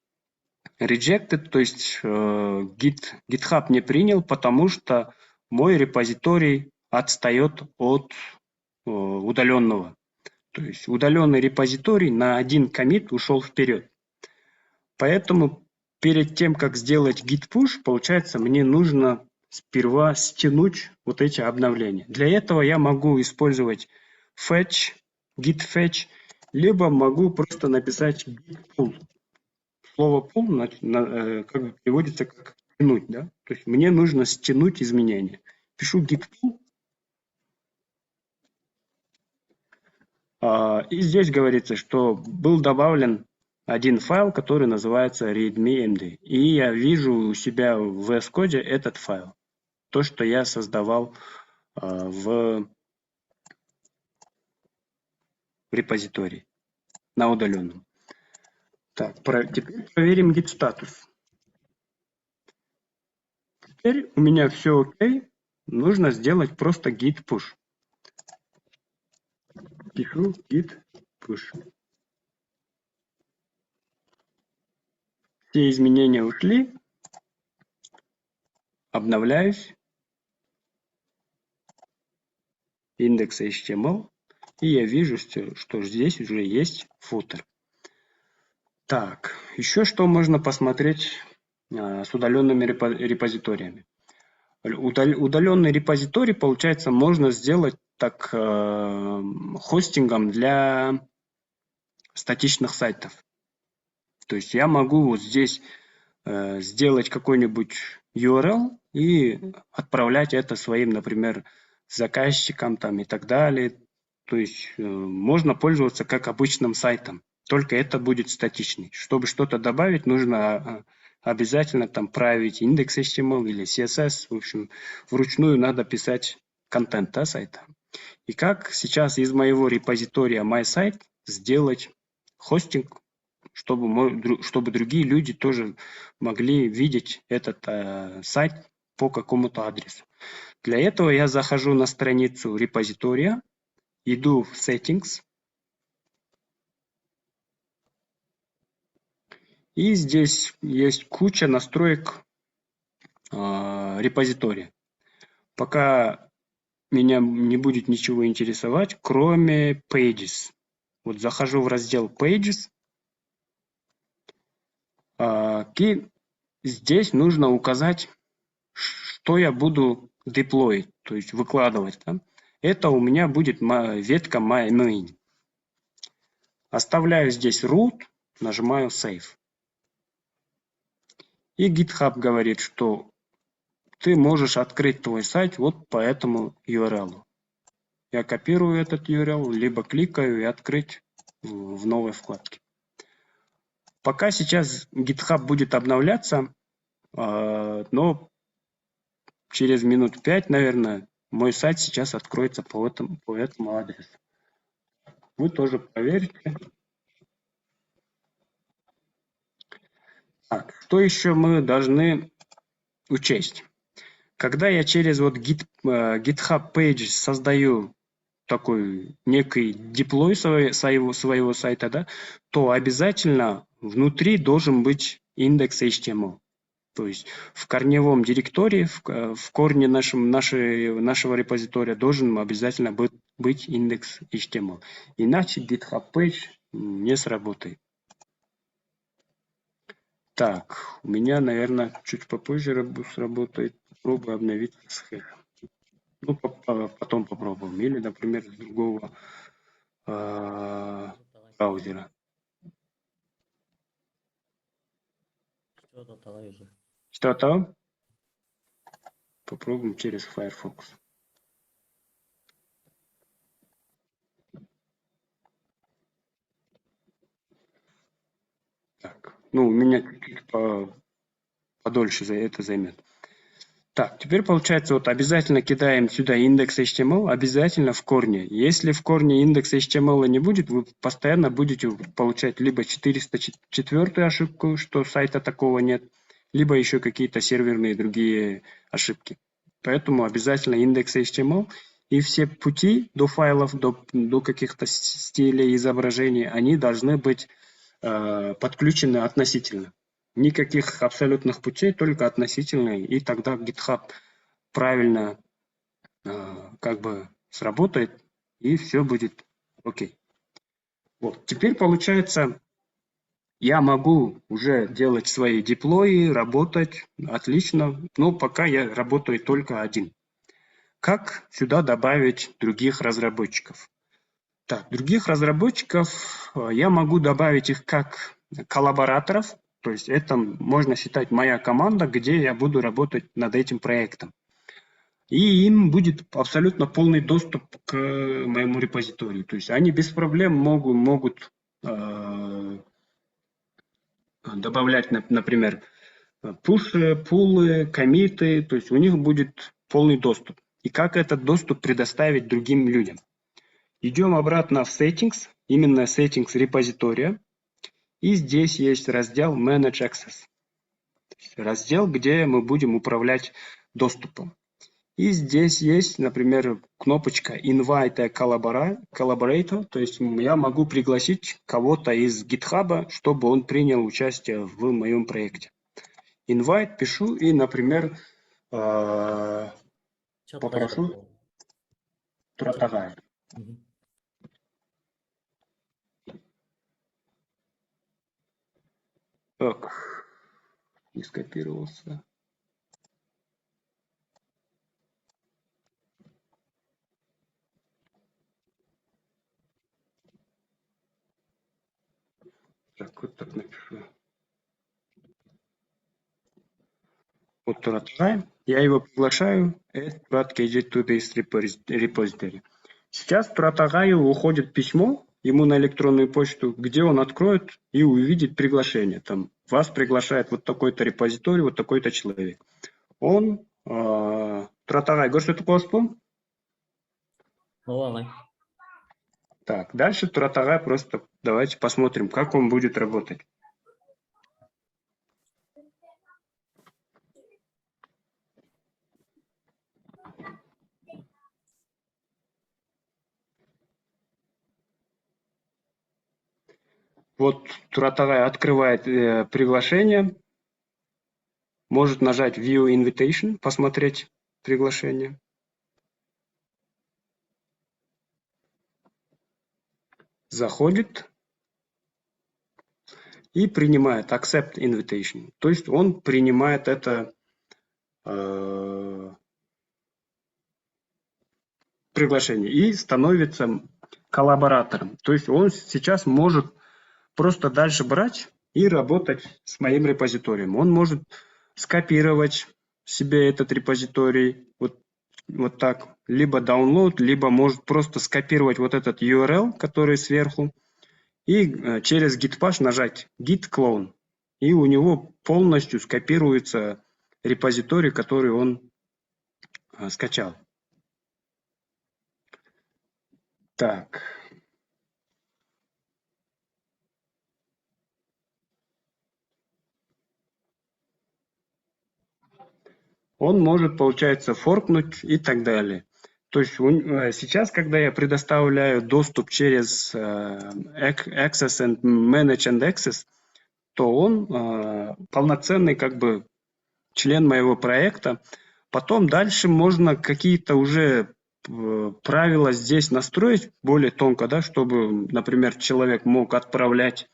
rejected, то есть GitHub не принял, потому что мой репозиторий отстает от удаленного. То есть удаленный репозиторий на один коммит ушел вперед. Поэтому перед тем, как сделать git push, получается, мне нужно сперва стянуть вот эти обновления. Для этого я могу использовать fetch git fetch, либо могу просто написать git pull. Слово pull как бы переводится как тянуть, да? То есть мне нужно стянуть изменения. Пишу git pull. И здесь говорится, что был добавлен один файл, который называется readme.md. И я вижу у себя в VS Code этот файл. То, что я создавал в репозитории на удаленном. Так, теперь проверим git статус. Теперь у меня все окей. Нужно сделать просто git push. Пишу git push. Все изменения ушли. Обновляюсь. Индекс HTML. И я вижу, что здесь уже есть футер. Так, еще что можно посмотреть с удаленными репозиториями. Удаленный репозиторий, получается, можно сделать так хостингом для статичных сайтов. То есть я могу вот здесь сделать какой-нибудь URL и отправлять это своим, например, заказчикам там и так далее. То есть можно пользоваться как обычным сайтом, только это будет статичный. Чтобы что-то добавить, нужно обязательно там править индекс HTML или CSS. В общем, вручную надо писать контент сайта. И как сейчас из моего репозитория MySite сделать хостинг, чтобы другие люди тоже могли видеть этот сайт по какому-то адресу. Для этого я захожу на страницу репозитория, иду в Settings, и здесь есть куча настроек репозитория. Пока меня не будет ничего интересовать, кроме Pages. Вот захожу в раздел Pages, и здесь нужно указать, что я буду деплоить, то есть выкладывать. Да? Это у меня будет ветка MyMain. Оставляю здесь root, нажимаю Save. И GitHub говорит, что ты можешь открыть твой сайт вот по этому URL. Я копирую этот URL, либо кликаю и открыть в новой вкладке. Пока сейчас GitHub будет обновляться, но через минут 5, наверное, мой сайт сейчас откроется по этому адресу. Вы тоже проверите. Так, что еще мы должны учесть? Когда я через вот GitHub Pages создаю такой некий деплой своего сайта, да, то обязательно внутри должен быть индекс HTML. То есть в корневом директории, в корне нашего репозитория должен обязательно быть индекс HTML. Иначе GitHub Page не сработает. Так, у меня, наверное, чуть попозже сработает. Попробую обновить с хэшем. Ну, потом попробуем. Или, например, с другого браузера. Что-то? Попробуем через Firefox. Так, ну, у меня чуть-чуть подольше это займет. Так, теперь получается, вот обязательно кидаем сюда индекс HTML, обязательно в корне. Если в корне индекс HTML не будет, вы постоянно будете получать либо 404 ошибку, что сайта такого нет, либо еще какие-то серверные другие ошибки. Поэтому обязательно индекс HTML, и все пути до файлов, до каких-то стилей, изображений, они должны быть подключены относительно. Никаких абсолютных путей, только относительные, и тогда GitHub правильно как бы сработает, и все будет окей. Вот. Теперь получается, я могу уже делать свои деплои, работать отлично, но пока я работаю только один. Как сюда добавить других разработчиков? Так, других разработчиков я могу добавить их как коллабораторов, то есть это можно считать моя команда, где я буду работать над этим проектом. И им будет абсолютно полный доступ к моему репозиторию. То есть они без проблем могут добавлять, например, пуши, пулы, коммиты, то есть у них будет полный доступ. И как этот доступ предоставить другим людям? Идем обратно в Settings, именно Settings репозитория. И здесь есть раздел Manage Access. Раздел, где мы будем управлять доступом. И здесь есть, например, кнопочка Invite a Collaborator, то есть я могу пригласить кого-то из GitHub, чтобы он принял участие в моем проекте. Invite пишу и, например, попрошу Туратагая. Так, не скопировался. Так, вот так напишу. Вот Туратагай. Я его приглашаю. Add Turat KG to this repository. Сейчас Туратагаю уходит письмо ему на электронную почту, где он откроет и увидит приглашение. Там вас приглашает вот такой-то репозиторий, вот такой-то человек. Он Туратагай, görсөтүп коесузбу? Так, дальше Туратагай просто давайте посмотрим, как он будет работать. Вот Туратагай открывает приглашение, может нажать View Invitation, посмотреть приглашение. Заходит и принимает Accept Invitation. То есть он принимает это приглашение и становится коллаборатором. То есть он сейчас может просто дальше брать и работать с моим репозиторием. Он может скопировать себе этот репозиторий вот так, либо download, либо может просто скопировать вот этот URL, который сверху, и через git-push нажать git clone, и у него полностью скопируется репозиторий, который он скачал. Так. Он может, получается, форкнуть и так далее. То есть сейчас, когда я предоставляю доступ через Access and Manage and Access, то он полноценный как бы член моего проекта. Потом дальше можно какие-то уже правила здесь настроить более тонко, да, чтобы, например, человек мог отправлять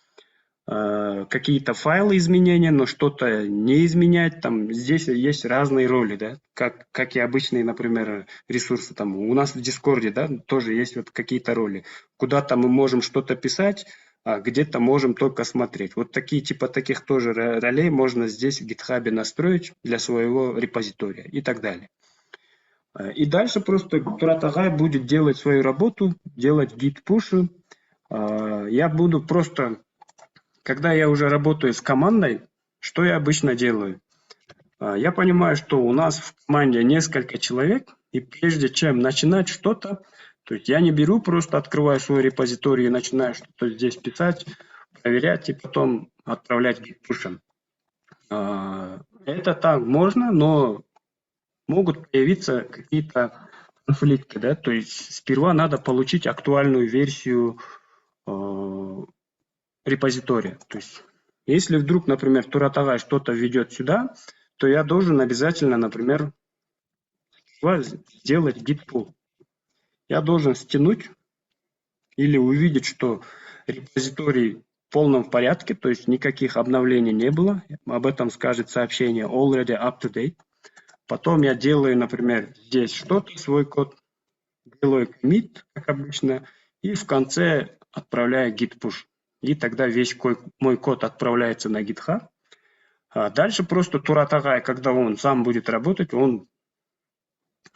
какие-то файлы изменения, но что-то не изменять. Там здесь есть разные роли, да, как и обычные, например, ресурсы. Там у нас в Дискорде, да, тоже есть вот какие-то роли. Куда-то мы можем что-то писать, а где-то можем только смотреть. Вот такие типа таких тоже ролей можно здесь в GitHub настроить для своего репозитория и так далее. И дальше просто Туратагай будет делать свою работу, делать git-пуши. Я буду просто, когда я уже работаю с командой, что я обычно делаю? Я понимаю, что у нас в команде несколько человек, и прежде чем начинать что-то, то есть я не беру, просто открываю свой репозиторий и начинаю что-то здесь писать, проверять и потом отправлять git-пушем. Это так можно, но могут появиться какие-то конфликты, да, то есть сперва надо получить актуальную версию репозитория. То есть если вдруг, например, Туратагай что-то введет сюда, то я должен обязательно, например, сделать git pull. Я должен стянуть или увидеть, что репозиторий в полном порядке, то есть никаких обновлений не было. Об этом скажет сообщение already up to date. Потом я делаю, например, здесь что-то, свой код, делаю commit, как обычно, И в конце отправляю git push. И тогда весь мой код отправляется на GitHub. А дальше просто Туратагай, когда он сам будет работать, он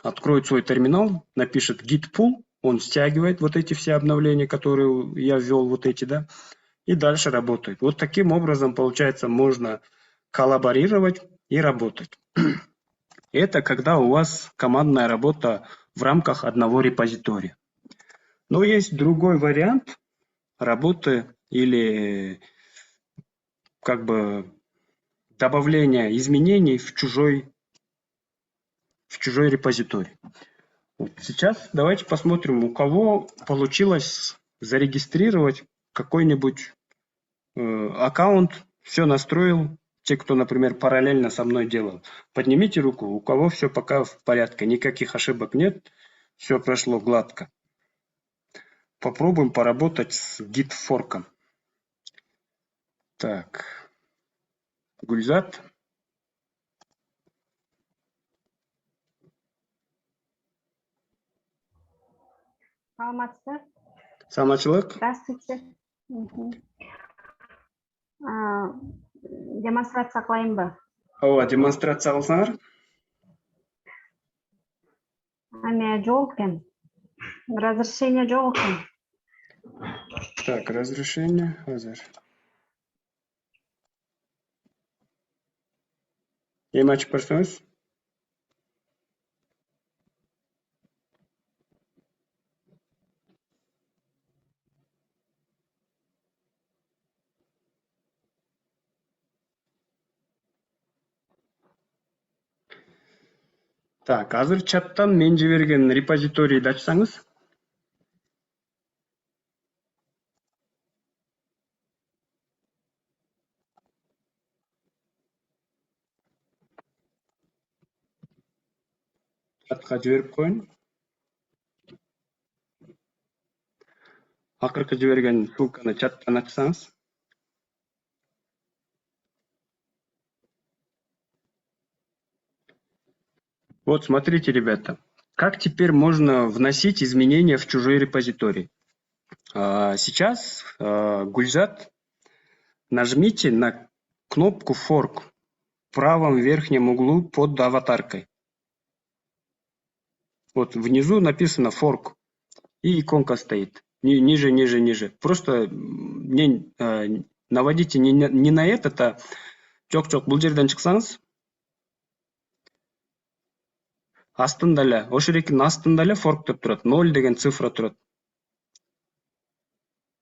откроет свой терминал, напишет git pull, он стягивает вот эти все обновления, которые я ввел, вот эти, да, и дальше работает. Вот таким образом, получается, можно коллаборировать и работать. Это когда у вас командная работа в рамках одного репозитория. Но есть другой вариант работы или как бы добавления изменений в чужой репозиторий. Вот сейчас давайте посмотрим, у кого получилось зарегистрировать какой-нибудь аккаунт, все настроил, те, кто, например, параллельно со мной делал. Поднимите руку, у кого все пока в порядке, никаких ошибок нет, все прошло гладко. Попробуем поработать с git-форком. Так, Гульзат. Саламатчылык. Здравствуйте. Демонстрация кылайын ба? Ооба, демонстрация кылсаңар. Эме жок экен. Разрешение жок экен. Так, разрешение азыр. Эми ачып көрсөңүз. Так, азыр чаттан мен жиберген репозиторийди ачсаңыз. Чатка жиберип коеюн. Акыркы жиберген ссылканы чаттан ачсаңыз. Вот, смотрите, ребята, как теперь можно вносить изменения в чужой репозиторий. Сейчас, Гульзат, нажмите на кнопку Fork в правом верхнем углу под аватаркой. Вот внизу написано Fork, и иконка стоит. Ниже, ниже, ниже. Просто наводите не на этот, а жок, бул жерден чыксаңыз. Астында эле, ошол эркинин астында эле fork деп турат, 0 деген цифра турат.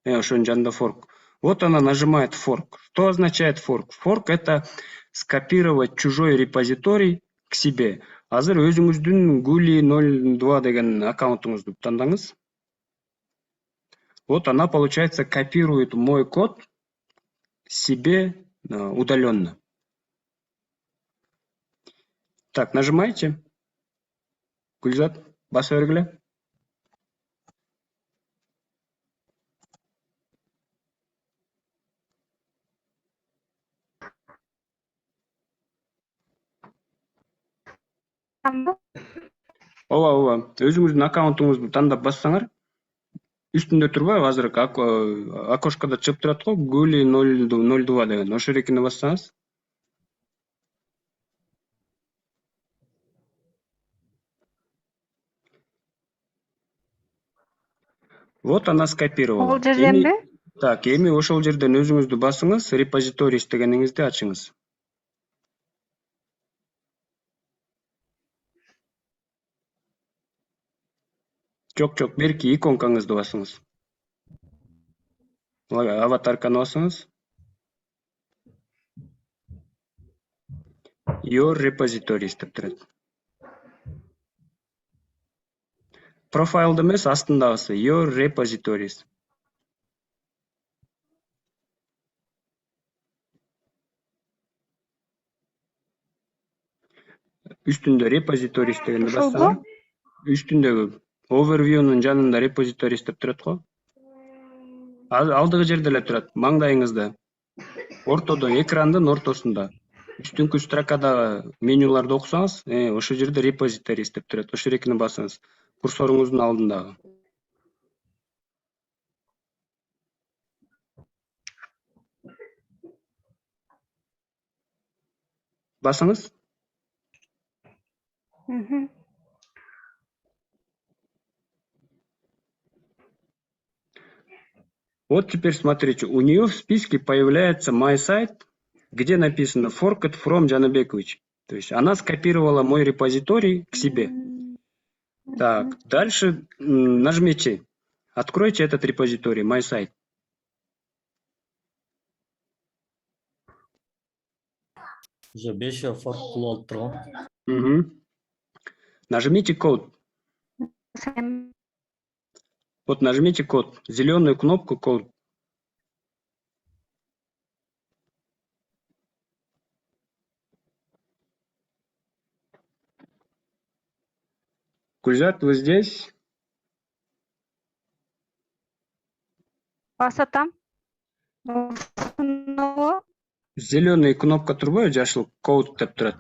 Ошонун жанында fork. Вот она нажимает fork. Что означает fork? Fork это скопировать чужой репозиторий к себе. Азыр өзүңүздүн Guli 02 деген аккаунтуңузду тандаңыз. Вот она, получается, копирует мой код себе удаленно. Так, нажимаете. Гульзат, баса бергиле. Ооба, өзүңүздүн аккаунтуңузду тандап бассаңар, үстүндө турбайбы азыркы окошкодо чыгып турат го, Guli 02 деген. Ошол эркине бассаңыз. Вот она скопировала. Ол жерденби? Так, эми ошол жерден өзүңүздү басыңыз, repositories дегениңизди ачыңыз. Жок, берки иконкаңызды басыңыз. Аватарканы басыңыз. Your repositories деп турат. Профайлды эмес, астындагысы Your repositories. Үстүндө repositories дегенди бассаңар. Үстүндөгү overview'нун жанында repositories деп турат го. Алдыгы жерде эле турат, маңдайыңызда. Ортодо, экрандын ортосунда. Үстүнкү строкадагы менюларды окусаңыз, ошол жерде repositories деп турат. Ошол эркине басыңыз. Курсоруңуздун алдындагы. Басыңыз. Мгм. Вот теперь смотрите, у нее в списке появляется My Site, где написано Forked from Джанабекович. То есть она скопировала мой репозиторий к себе. Так, дальше нажмите, откройте этот репозиторий, My Site. Уже 5 форк болуп турган. Угу. Нажмите код. Сен- Вот нажмите код, зеленую кнопку код. Гульзат, вы здесь? Басатам. Осуну. Зеленый кнопка турбой жашыл код деп турат.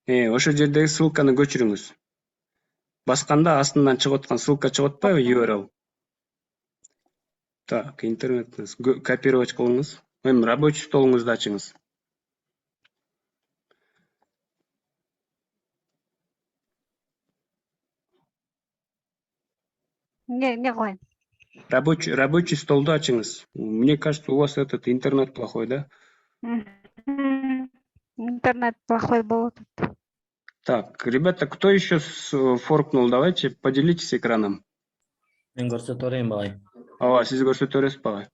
Ошол жердеги ссылканы көчүрүңүз. Басканда астынан чыгып аткан ссылка чыгып атпайбы, URL. Так, интернетиңиз копировать кылыңыз. Эми рабочий столуңузду ачыңыз. Не кылайын? Рабочий столду ачыңыз. Мне кажется, у вас этот интернет плохой, да? Интернет плохой был. Так, ребята, кто еще форкнул? Давайте поделитесь экраном. Мен көрсөтө берейин багай. Ооба, сиз көрсөтө бересиз багы?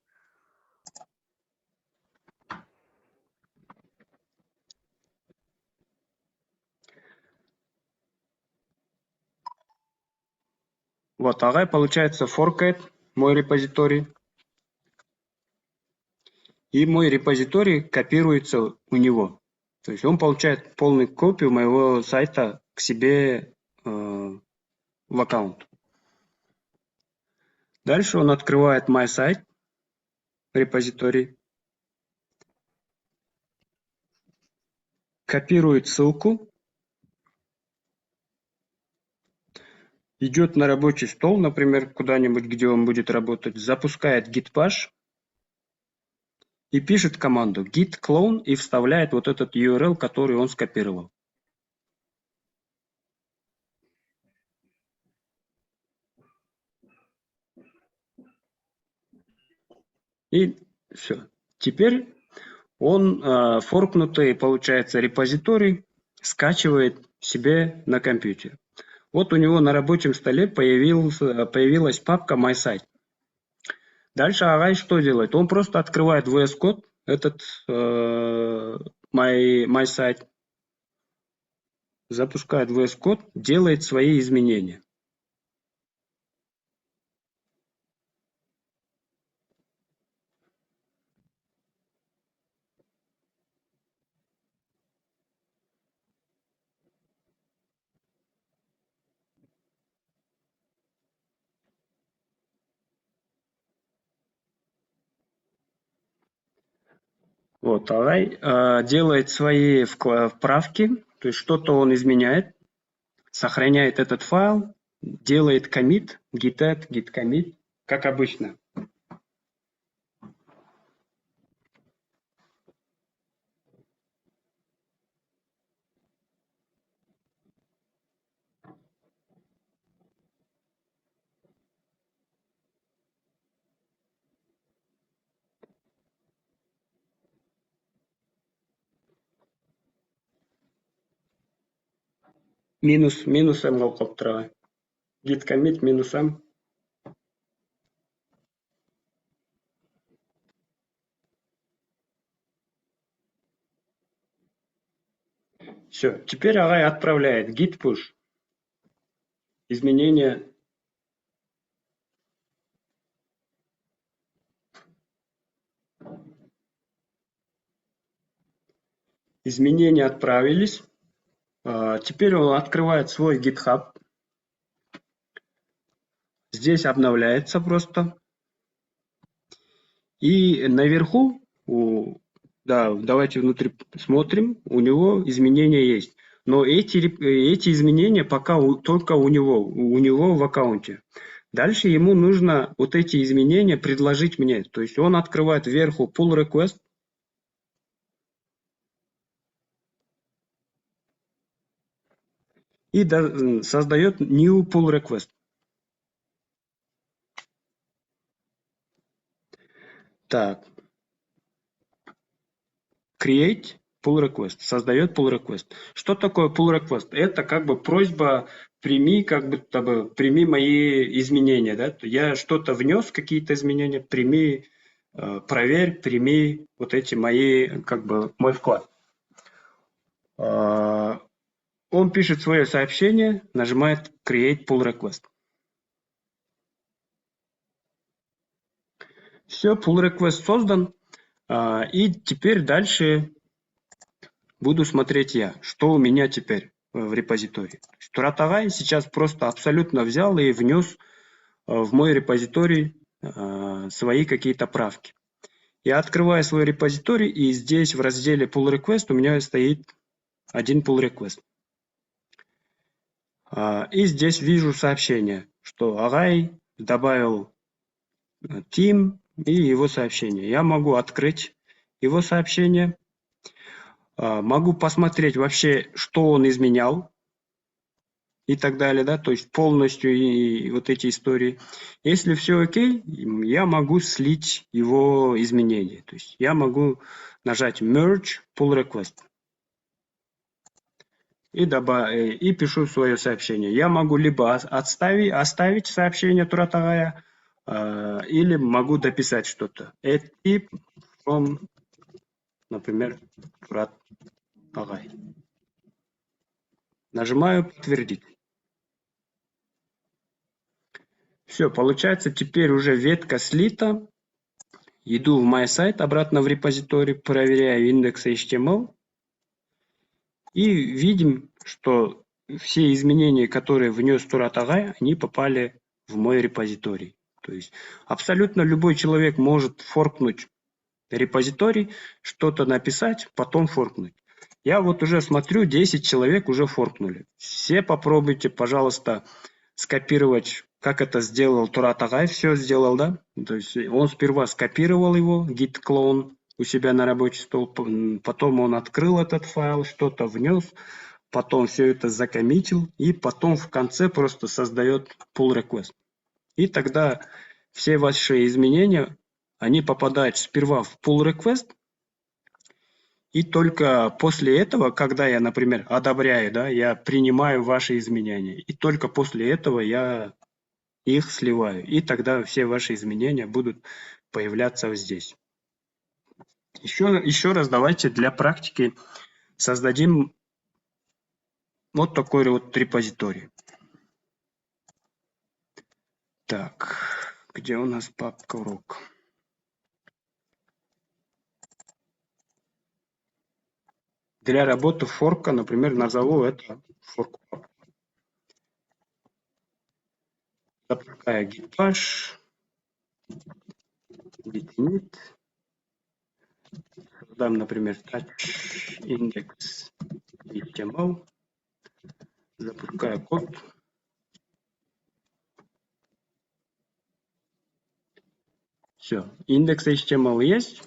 Вот, агай, получается, форкает мой репозиторий. И мой репозиторий копируется у него. То есть он получает полную копию моего сайта к себе в аккаунт. Дальше он открывает мой сайт, репозиторий, копирует ссылку, идет на рабочий стол, например, куда-нибудь, где он будет работать, запускает git push и пишет команду git clone и вставляет вот этот URL, который он скопировал. И все. Теперь он форкнутый, получается, репозиторий скачивает себе на компьютер. Вот у него на рабочем столе появилась папка MySite. Дальше агай что делает? Он просто открывает VS Code, этот MySite, запускает VS Code, делает свои изменения. Вот, агай делает свои вправки, то есть что-то он изменяет, сохраняет этот файл, делает commit, git add, git commit, как обычно. Минус m кылып турган. Git commit минус m. Все, теперь агай отправляет git push. Изменения отправились. Теперь он открывает свой GitHub. Здесь обновляется просто. И наверху, да, давайте внутри смотрим, у него изменения есть. Но эти изменения пока только у него в аккаунте. Дальше ему нужно вот эти изменения предложить мне. То есть он открывает вверху pull request. и создает new pull request. Так. Create pull request. Создает pull request. Что такое pull request? Это как бы просьба прими, как будто бы прими мои изменения. Да? Я что-то внес, какие-то изменения, прими, проверь, прими вот эти мои, как бы мой вклад. Он пишет свое сообщение, нажимает Create Pull Request. Все, Pull Request создан. И теперь дальше буду смотреть я, что у меня теперь в репозитории. Туратагай сейчас просто абсолютно взял и внес в мой репозиторий свои какие-то правки. Я открываю свой репозиторий, и здесь в разделе Pull Request у меня стоит один Pull Request. И здесь вижу сообщение, что Агай добавил Тим и его сообщение. Я могу открыть его сообщение, могу посмотреть вообще, что он изменял и так далее, да, то есть полностью и вот эти истории. Если все окей, я могу слить его изменения. То есть я могу нажать Merge Pull Request. И пишу свое сообщение. Я могу либо оставить сообщение Туратагая, или могу дописать что-то. Add tip from, например, Туратагай. Нажимаю подтвердить. Все, получается, теперь уже ветка слита. Иду в мой сайт, обратно в репозиторий, проверяю индекс HTML. И видим, что все изменения, которые внес Туратагай, они попали в мой репозиторий. То есть абсолютно любой человек может форкнуть репозиторий, что-то написать, потом форкнуть. Я вот уже смотрю, 10 человек уже форкнули. Все попробуйте, пожалуйста, скопировать, как это сделал Туратагай, все сделал, да? То есть он сперва скопировал его, git clone, у себя на рабочий стол, потом он открыл этот файл, что-то внес, потом все это закоммитил, и потом в конце просто создает pull request. И тогда все ваши изменения, они попадают сперва в pull request, и только после этого, когда я, например, одобряю, да, я принимаю ваши изменения, и только после этого я их сливаю, и тогда все ваши изменения будут появляться здесь. Еще раз давайте для практики создадим вот такой вот репозиторий. Так, где у нас папка урок? Для работы форка, например, назову это форк. Запускаю git bash, git init, создам, например, touch index HTML, запускаю код. Все, индекс HTML есть.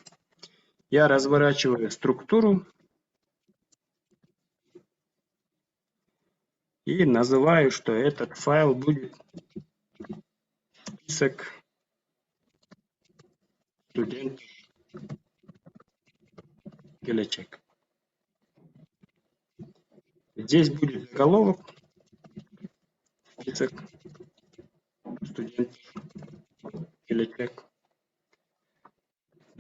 Я разворачиваю структуру и называю, что этот файл будет список студентов Гелечек. Здесь будет заголовок, список студентов Гелечек.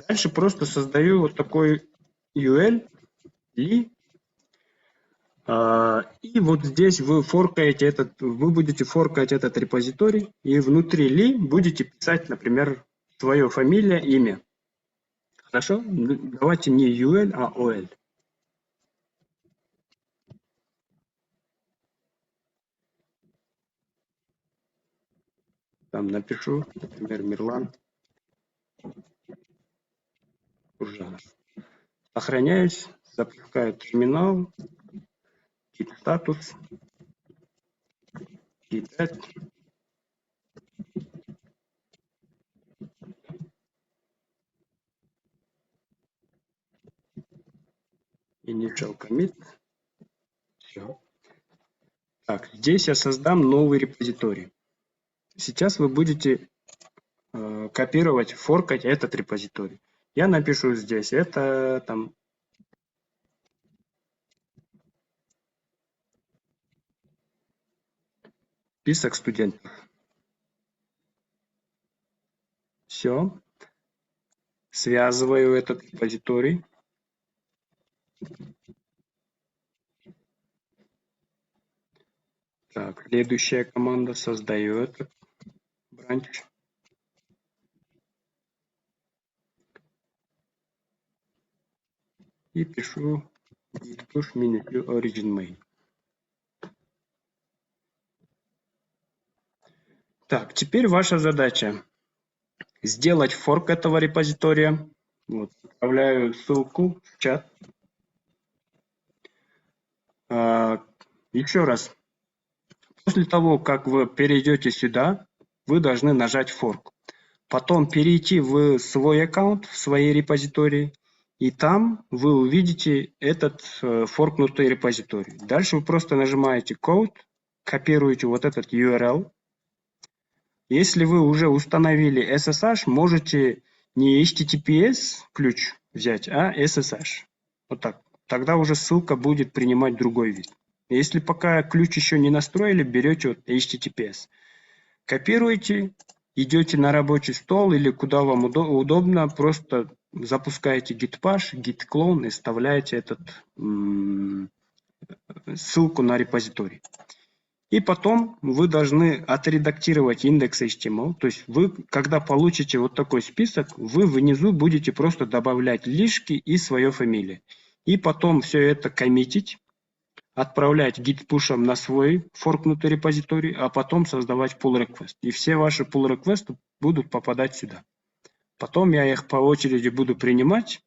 Дальше просто создаю вот такой UL, li. И вот здесь вы будете форкать этот репозиторий, и внутри li будете писать, например, свое фамилия, имя. Хорошо? Давайте не UL, а OL. Там напишу, например, Мирлан Уржанов. Сохраняюсь, запускаю терминал, git статус, git add. Initial commit. Все. Так, здесь я создам новый репозиторий. Сейчас вы будете копировать, форкать этот репозиторий. Я напишу здесь, это там список студентов. Все. Связываю этот репозиторий. Так, следующая команда, создаю этот бранч. И пишу git push -u origin main. Так, теперь ваша задача сделать форк этого репозитория. Вот, отправляю ссылку в чат. Еще раз. После того, как вы перейдете сюда, вы должны нажать форк. Потом перейти в свой аккаунт, в свои репозитории, и там вы увидите этот форкнутый репозиторий. Дальше вы просто нажимаете Code, копируете вот этот URL. Если вы уже установили SSH, можете не HTTPS ключ взять, а SSH. Вот так. Тогда уже ссылка будет принимать другой вид. Если пока ключ еще не настроили, берете вот HTTPS. Копируете, идете на рабочий стол или куда вам удобно, просто запускаете git-push, git-clone и вставляете ссылку на репозиторий. И потом вы должны отредактировать индекс HTML. То есть вы, когда получите вот такой список, вы внизу будете просто добавлять лишки и свою фамилию. И потом все это коммитить, отправлять git-пушем на свой форкнутый репозиторий, а потом создавать pull request. И все ваши pull requests будут попадать сюда. Потом я их по очереди буду принимать.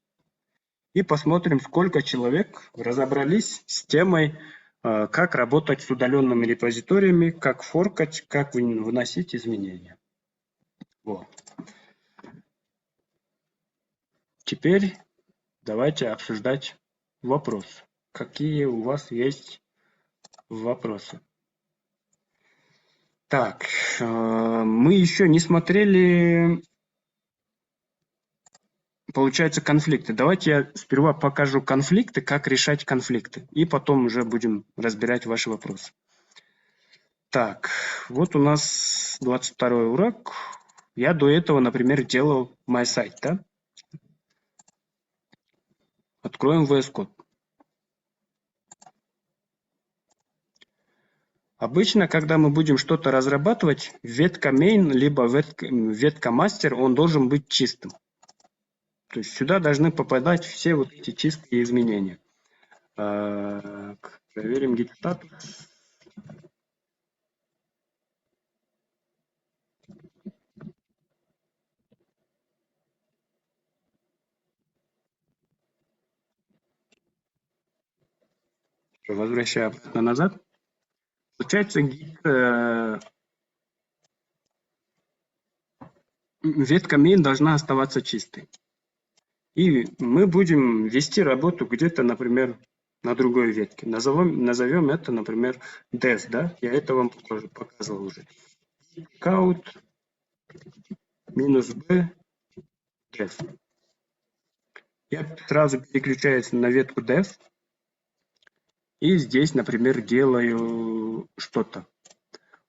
И посмотрим, сколько человек разобрались с темой, как работать с удаленными репозиториями, как форкать, как вносить изменения. Вот. Теперь давайте обсуждать вопрос. Какие у вас есть вопросы? Так, мы еще не смотрели, получается, конфликты. Давайте я сперва покажу конфликты, как решать конфликты, и потом уже будем разбирать ваши вопросы. Так, вот у нас 22-й урок. Я до этого, например, делал MySite, да? Откроем VS Code. Обычно, когда мы будем что-то разрабатывать, ветка main, либо ветка master, он должен быть чистым. То есть сюда должны попадать все вот эти чистые изменения. Проверим git status. Возвращаю обратно назад. Получается, ветка main должна оставаться чистой. И мы будем вести работу где-то, например, на другой ветке. Назовем это, например, des, да? Я это вам тоже показывал уже. Count -b def. Я сразу переключаюсь на ветку def. И здесь, например, делаю что-то.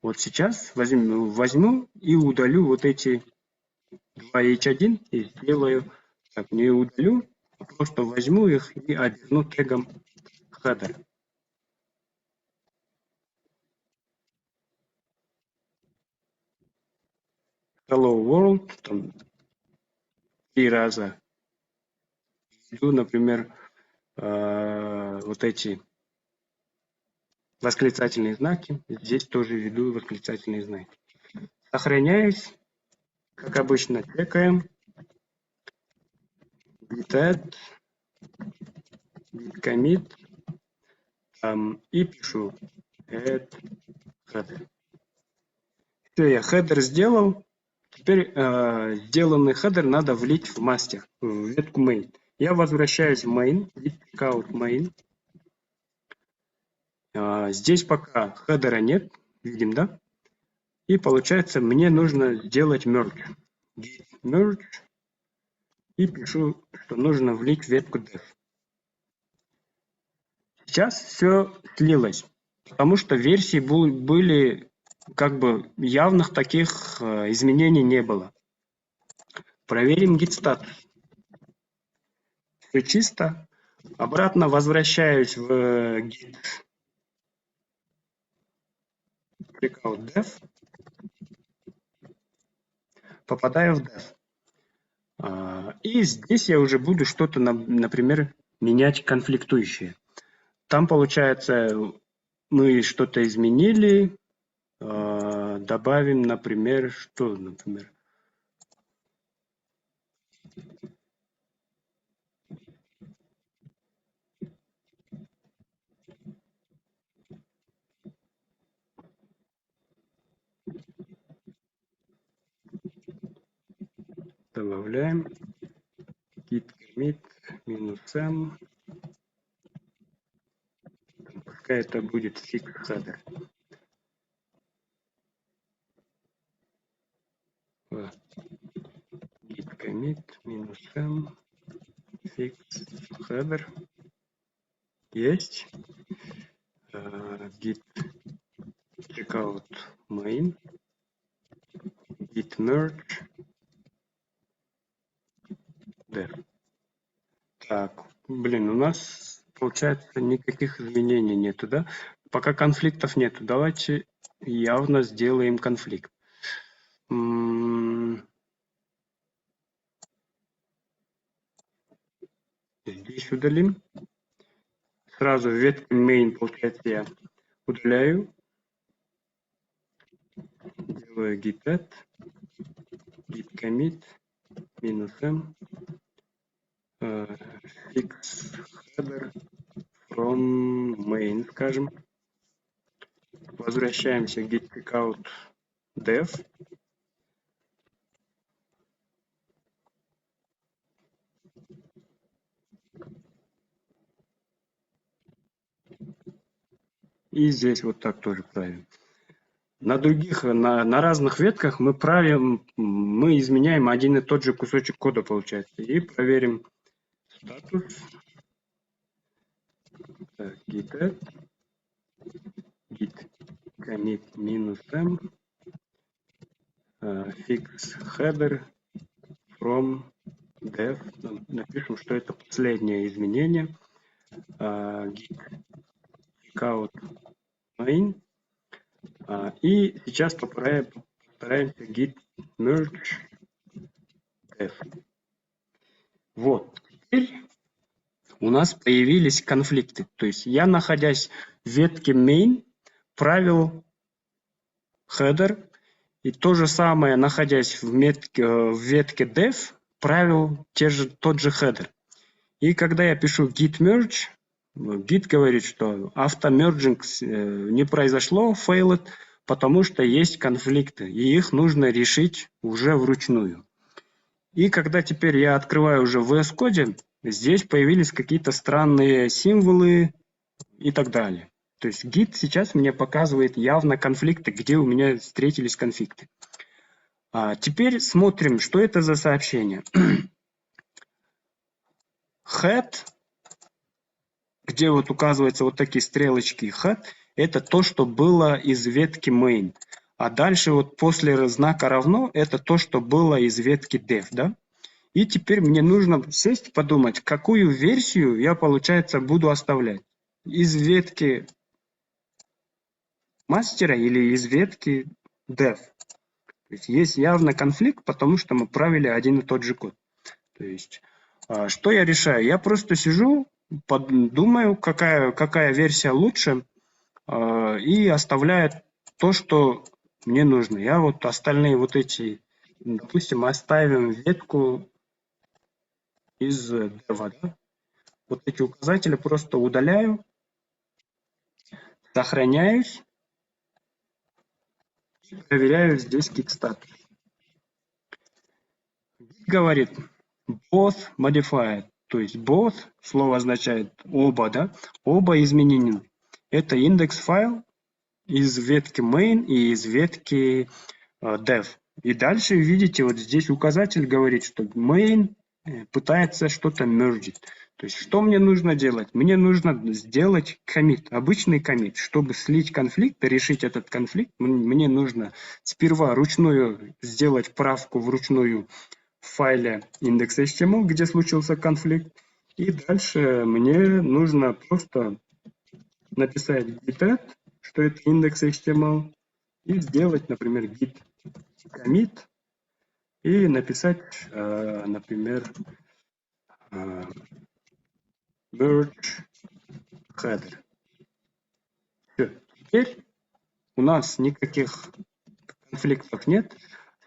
Вот сейчас возьму и удалю вот эти 2h1 и сделаю, так, не удалю, а просто возьму их и оберну тегом header. Hello World, там 3 раза. Введу, например, вот эти восклицательные знаки. Здесь тоже введу восклицательные знаки. Сохраняюсь. Как обычно, чекаем. Git add, git commit. И пишу add header. Все, я header сделал. Теперь сделанный header надо влить в мастер, в ветку main. Я возвращаюсь в main, git checkout main. Здесь пока хедера нет, видим, да? И получается, мне нужно сделать merge. Git merge. И пишу, что нужно влить ветку dev. Сейчас все слилось, потому что версии были, как бы, явных таких изменений не было. Проверим git статус. Все чисто. Обратно возвращаюсь в git checkout dev. Попадаю в dev. И здесь я уже буду что-то, например, менять конфликтующее. Там, получается, мы что-то изменили. Добавим, например, что, например? Добавляем git commit -m. Пускай это будет fix header. Git commit -m fix header. Есть. Git checkout main. Git merge. Dev. Так, блин, у нас получается никаких изменений нету, да? Пока конфликтов нету. Давайте явно сделаем конфликт. Здесь удалим. Сразу ветку main, получается, я удаляю. Делаю git add, git commit -m fix header from main, скажем. Возвращаемся в git checkout dev. И здесь вот так тоже правим. На других, на разных ветках мы изменяем один и тот же кусочек кода, получается. И проверим статус. Так, git add, git commit -m fix header from dev. Напишем, что это последнее изменение. Git checkout main. И сейчас постараемся git merge dev. Вот. Теперь у нас появились конфликты. То есть я, находясь в ветке main, правил header. И то же самое, находясь в ветке dev, правил тот же header. И когда я пишу git merge, Git говорит, что автомерджинг не произошло, failed, потому что есть конфликты, и их нужно решить уже вручную. И когда теперь я открываю уже в VS Code, здесь появились какие-то странные символы и так далее. То есть Git сейчас мне показывает явно конфликты, где у меня встретились конфликты. Теперь смотрим, что это за сообщение. Head, где вот указываются вот такие стрелочки head, это то, что было из ветки main. А дальше вот после знака равно, это то, что было из ветки dev, да? И теперь мне нужно сесть, подумать, какую версию я, получается, буду оставлять. Из ветки мастера или из ветки dev. То есть явно конфликт, потому что мы правили один и тот же код. То есть, что я решаю? Я просто сижу, думаю, какая версия лучше, и оставляю то, что мне нужно. Я вот остальные вот эти, допустим, оставим ветку из dev, да? Вот эти указатели просто удаляю, сохраняюсь и проверяю здесь git status. Git говорит both modified, то есть both слово означает оба, да? Оба изменены. Это индекс файл из ветки main и из ветки dev. И дальше видите, вот здесь указатель говорит, что main пытается что-то мержить. То есть что мне нужно делать? Мне нужно сделать commit, обычный commit. Чтобы слить конфликт и решить этот конфликт, мне нужно сперва ручную сделать правку вручную в файле index.html, где случился конфликт. И дальше мне нужно просто написать git add, что это index.html, и сделать, например, git commit, и написать, например, merge header. Все. Теперь у нас никаких конфликтов нет.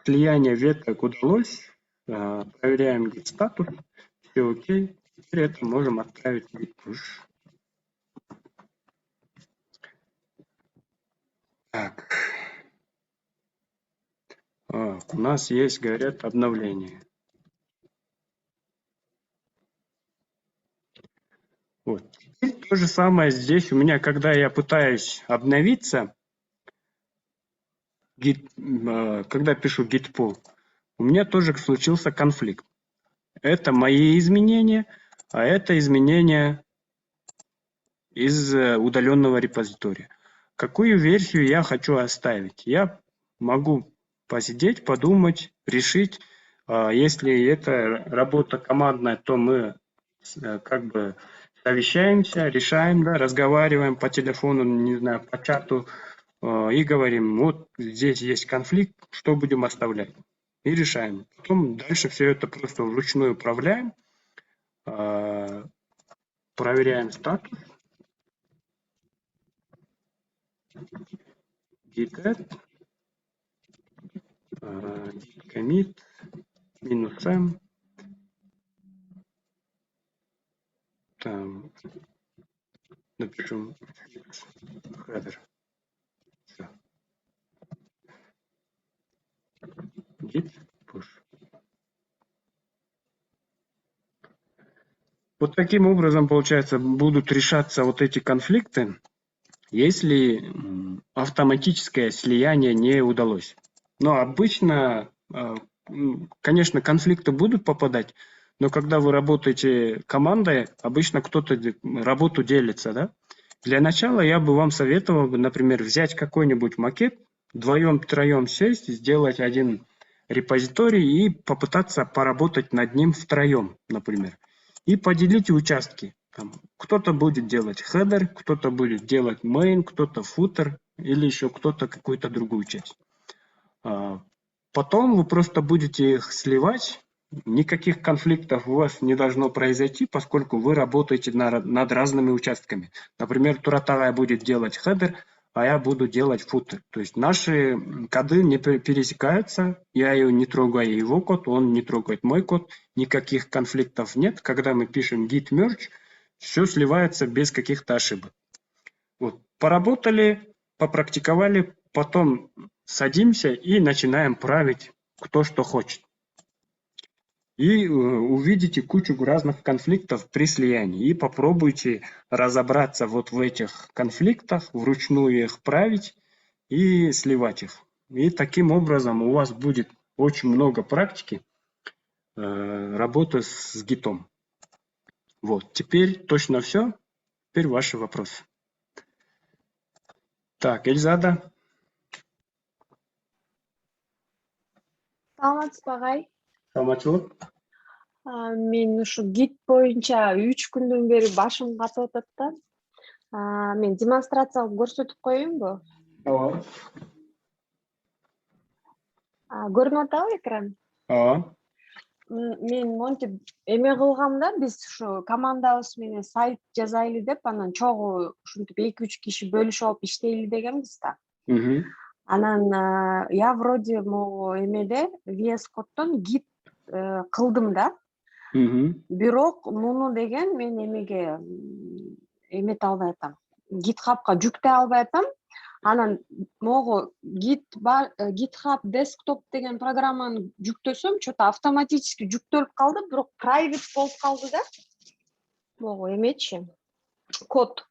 Слияние веток удалось. Проверяем git статус. Все окей. Теперь это можем отправить в git push. Так. У нас есть, говорят, обновление. Вот. Теперь то же самое здесь у меня, когда я пытаюсь обновиться, когда пишу git pull, у меня тоже случился конфликт. Это мои изменения, а это изменения из удаленного репозитория. Какую версию я хочу оставить? Я могу посидеть, подумать, решить. Если это работа командная, то мы как бы совещаемся, решаем, да, разговариваем по телефону, не знаю, по чату и говорим, вот здесь есть конфликт, что будем оставлять? И решаем. Потом дальше все это просто вручную управляем, проверяем статус. Git add, git commit, -m, там напишем header. Все. Git push. Вот таким образом, получается, будут решаться вот эти конфликты, если автоматическое слияние не удалось. Но обычно, конечно, конфликты будут попадать, но когда вы работаете командой, обычно кто-то работу делится, да? Для начала я бы вам советовал, например, взять какой-нибудь макет, вдвоем-троем сесть, сделать один репозиторий и попытаться поработать над ним втроем, например. И поделите участки. Кто-то будет делать header, кто-то будет делать main, кто-то footer или еще кто-то какую-то другую часть. Потом вы просто будете их сливать. Никаких конфликтов у вас не должно произойти, поскольку вы работаете над разными участками. Например, Туратовая будет делать header, а я буду делать footer. То есть наши коды не пересекаются, я ее не трогаю его код, он не трогает мой код, никаких конфликтов нет. Когда мы пишем git merge, все сливается без каких-то ошибок. Вот. Поработали, попрактиковали, потом садимся и начинаем править кто что хочет. И увидите кучу разных конфликтов при слиянии. И попробуйте разобраться вот в этих конфликтах, вручную их править и сливать их. И таким образом у вас будет очень много практики работы с гитом. Вот, теперь точно все. Теперь ваши вопросы. Так, Эльзада. Саламатсызбы агай. Саламатчылык. Мен ушу гит боюнча 3 күндөн бери башым катып атат да. Мен демонстрация кылып көрсөтүп коеюнбу? Ооба. Көрүнүп атабы экран? Ооба. Мен монтип эме кылгам да, биз ушу командабыз менен сайт жазайлы деп, анан чогуу ушинтип 2-3 киши бөлүшүп алып иштейли дегенбиз да. Анан я вроде могу эмеде VS Code'дон гит кылдым да. Бирок муну деген мен эмеге эмете албай атам. GitHub'га жүктөй албай атам. Анан могу GitHub Desktop деген программаны жүктөсөм, что-то автоматически жүктөлүп калды, бирок private болуп калды да. Могу эмечи код.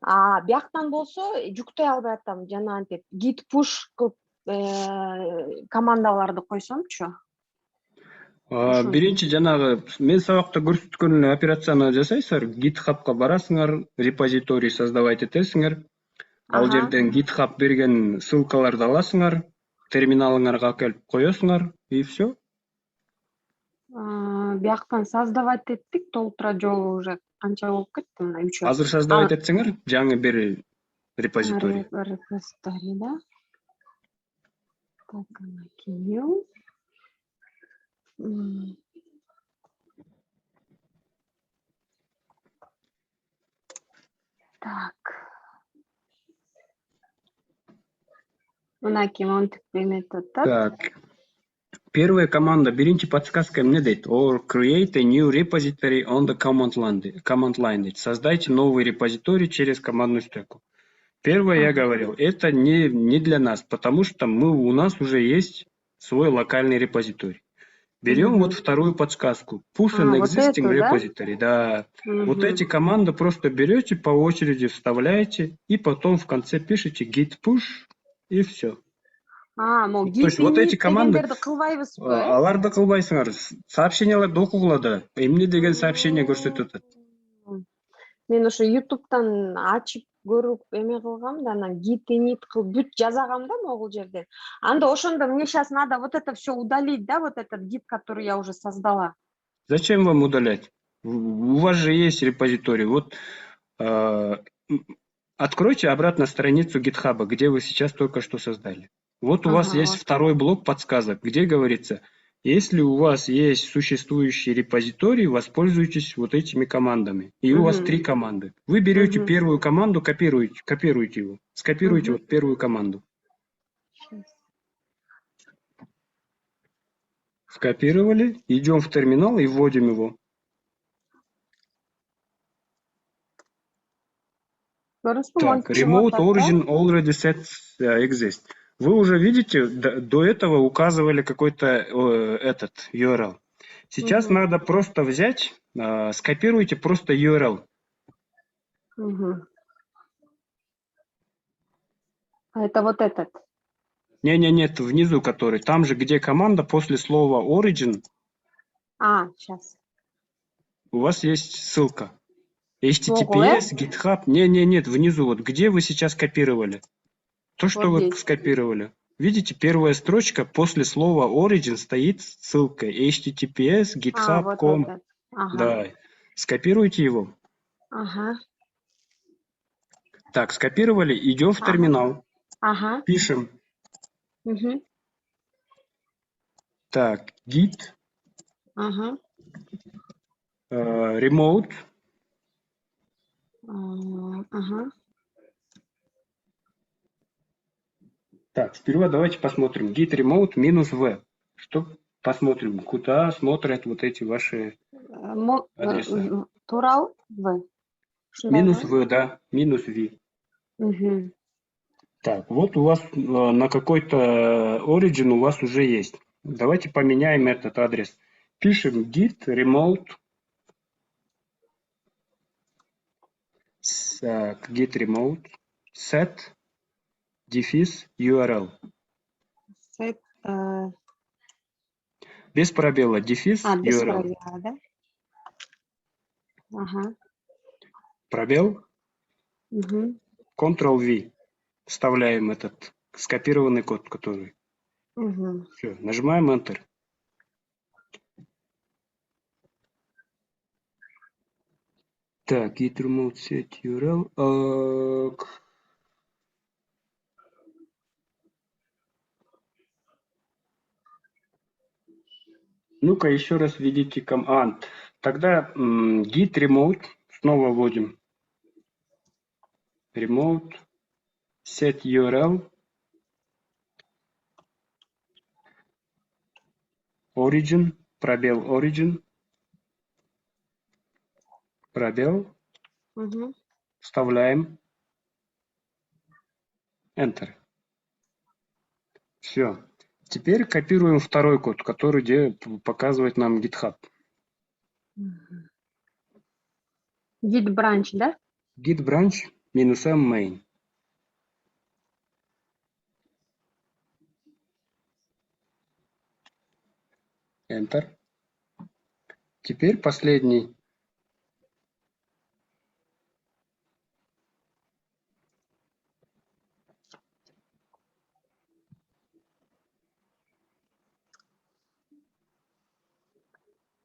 Бияктан болсо жүктөй албай атам. Жана антип git push кылып командаларды койсомчу. Биринчи жанагы мен сабакта көрсөткөн эле операцияны жасайсыңар. GitHub'ка барасыңар, репозиторий создавать этесиңер. Ал жерден GitHub берген ссылкаларды аласыңар, терминалыңарга алып коесуңар и все. Бияктан создавать эттик, толтура жолу уже канча болуп кетти мына 3 Азыр создавать этсеңер, жаңы бир репозиторий. Репозиторий, да? Так, накинем. Так. Мынакей монтип эметет, Так. Первая команда, биринчи подсказка эмне дейт? Or create a new repository on the command line дейт. Создайте новый репозиторий через командную строку. Первое я говорил, это не для нас, потому что у нас уже есть свой локальный репозиторий. Берем вот вторую подсказку. Push an existing repository. Да. Вот эти команды просто берете по очереди, вставляете, и потом в конце пишете git push, и все. То есть вот эти команды, аларды кылбайсыңар, сообщенияларды окугула да. Эмне деген сообщение көрсөтөт. Мен ошо YouTube'дан ачып көрүп эме кылгам да, анан git init кылып бүт жазагам да могул жерден. Анда ошондо мне сейчас надо вот это все удалить, да, вот этот git, который я уже создала. Зачем вам удалять? У вас же есть репозиторий. Вот откройте обратно страницу GitHub, где вы сейчас только что создали. Вот у вас есть второй блок подсказок, где говорится, если у вас есть существующий репозиторий, воспользуйтесь вот этими командами. И у вас 3 команды. Вы берете первую команду, копируете его. Скопируйте вот первую команду. Скопировали, идем в терминал и вводим его. Так, remote origin already set exist. Вы уже видите, до этого указывали какой-то этот URL. Сейчас надо просто взять, скопируйте просто URL. Это вот этот? Нет, внизу который. Там же, где команда после слова origin. Сейчас. У вас есть ссылка. HTTPS, GitHub. Нет, внизу. Вот где вы сейчас копировали? То, что вы скопировали. Видите, первая строчка после слова origin стоит ссылка https github.com. Да. Скопируйте его. Так, скопировали, идем в терминал. Пишем. Так, git remote. Так, сперва давайте посмотрим. Git remote -v. Что посмотрим, куда смотрят вот эти ваши адреса. Турал v. -v, да, -v. Так, вот у вас на какой-то origin у вас уже есть. Давайте поменяем этот адрес. Пишем git remote. Git remote set дефис URL. Set, без пробела, дефис без URL. пробела, да? Пробел. Ctrl-V. Вставляем этот скопированный код, который. Все, нажимаем Enter. Так, git remote set URL. Ну-ка, еще раз введите команд. Тогда git remote снова вводим. Remote set URL. Origin, пробел origin. Пробел. Вставляем. Enter. Все. Теперь копируем второй код, который показывает нам GitHub. Git branch, да? Git branch. минус m main. Enter. Теперь последний.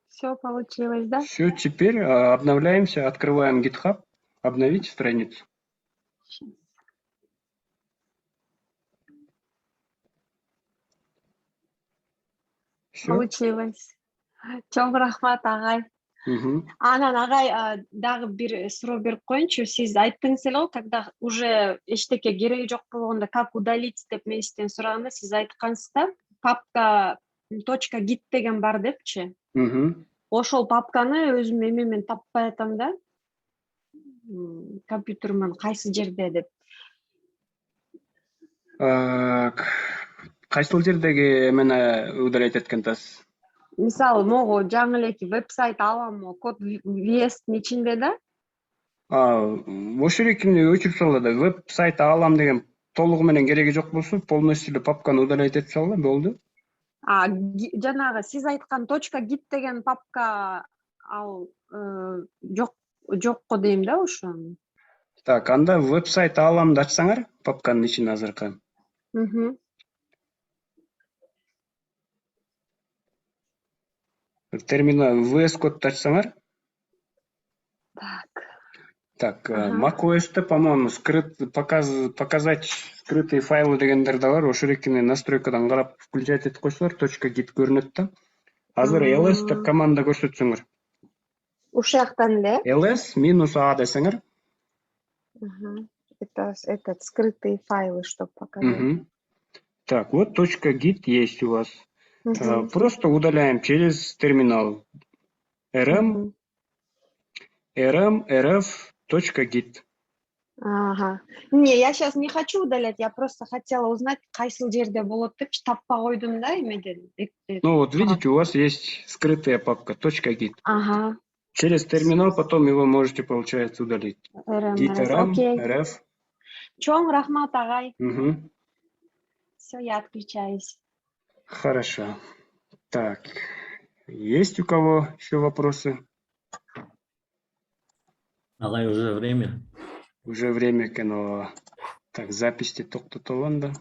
Все получилось, да? Все, теперь обновляемся, открываем GitHub, обновить страницу. Все. Получилось. Чоң рахмат, агай. Анан агай дагы бир суроо берип коеюнчу. Сиз айттыңыз эле го, когда уже эчтеке кереги жок болгондо как удалить деп мен сизден сураганда, сиз айткансыз да, папка .git деген бар депчи. Ошол папканы өзүм эмемен таппай атам да. Компьютеримден кайсы жерде деп. Кайсыл жердеги эмени удалять эткенди атасыз? Мисалы, могу жаңы элеки веб-сайт алам, код VS-тин ичинде да. Ошол экини өчүрүп салгыла да. Веб-сайт алам деген толугу менен кереги жок болсо, полностью эле папканы удалять этип салгыла, болду. Жанагы сиз айткан .git деген папка ал жокко дейм да ошону. Так, анда веб-сайт аламды ачсаңар, папканын ичине азыркы. Терминал VS кодду ачсаңар. Так, macOS'те, по-моему, показать скрытые файлы дегендер да бар. Ошол экини настройкадан карап включать этип койсоңор, .git көрүнөт да. Азыр ls деп команда көрсөтсөңөр. Ушул жактан эле ls-a десеңер. Это этот скрытые файлы, чтобы показать. Так, вот .git есть у вас. Просто удаляем через терминал rm rf.git. Ага. Не, я сейчас не хочу удалять, я просто хотела узнать, кайсыл жерде болот депчи таппай койдум да эмеден. Ну вот видите, у вас есть скрытая папка .git. Ага. Через терминал потом его можете, получается, удалить. rm, rf. Чоң рахмат, агай. Все, я отключаюсь. Хорошо. Так, есть у кого еще вопросы? Агай, уже время. Уже время кино. Так, запись тоқтатылды.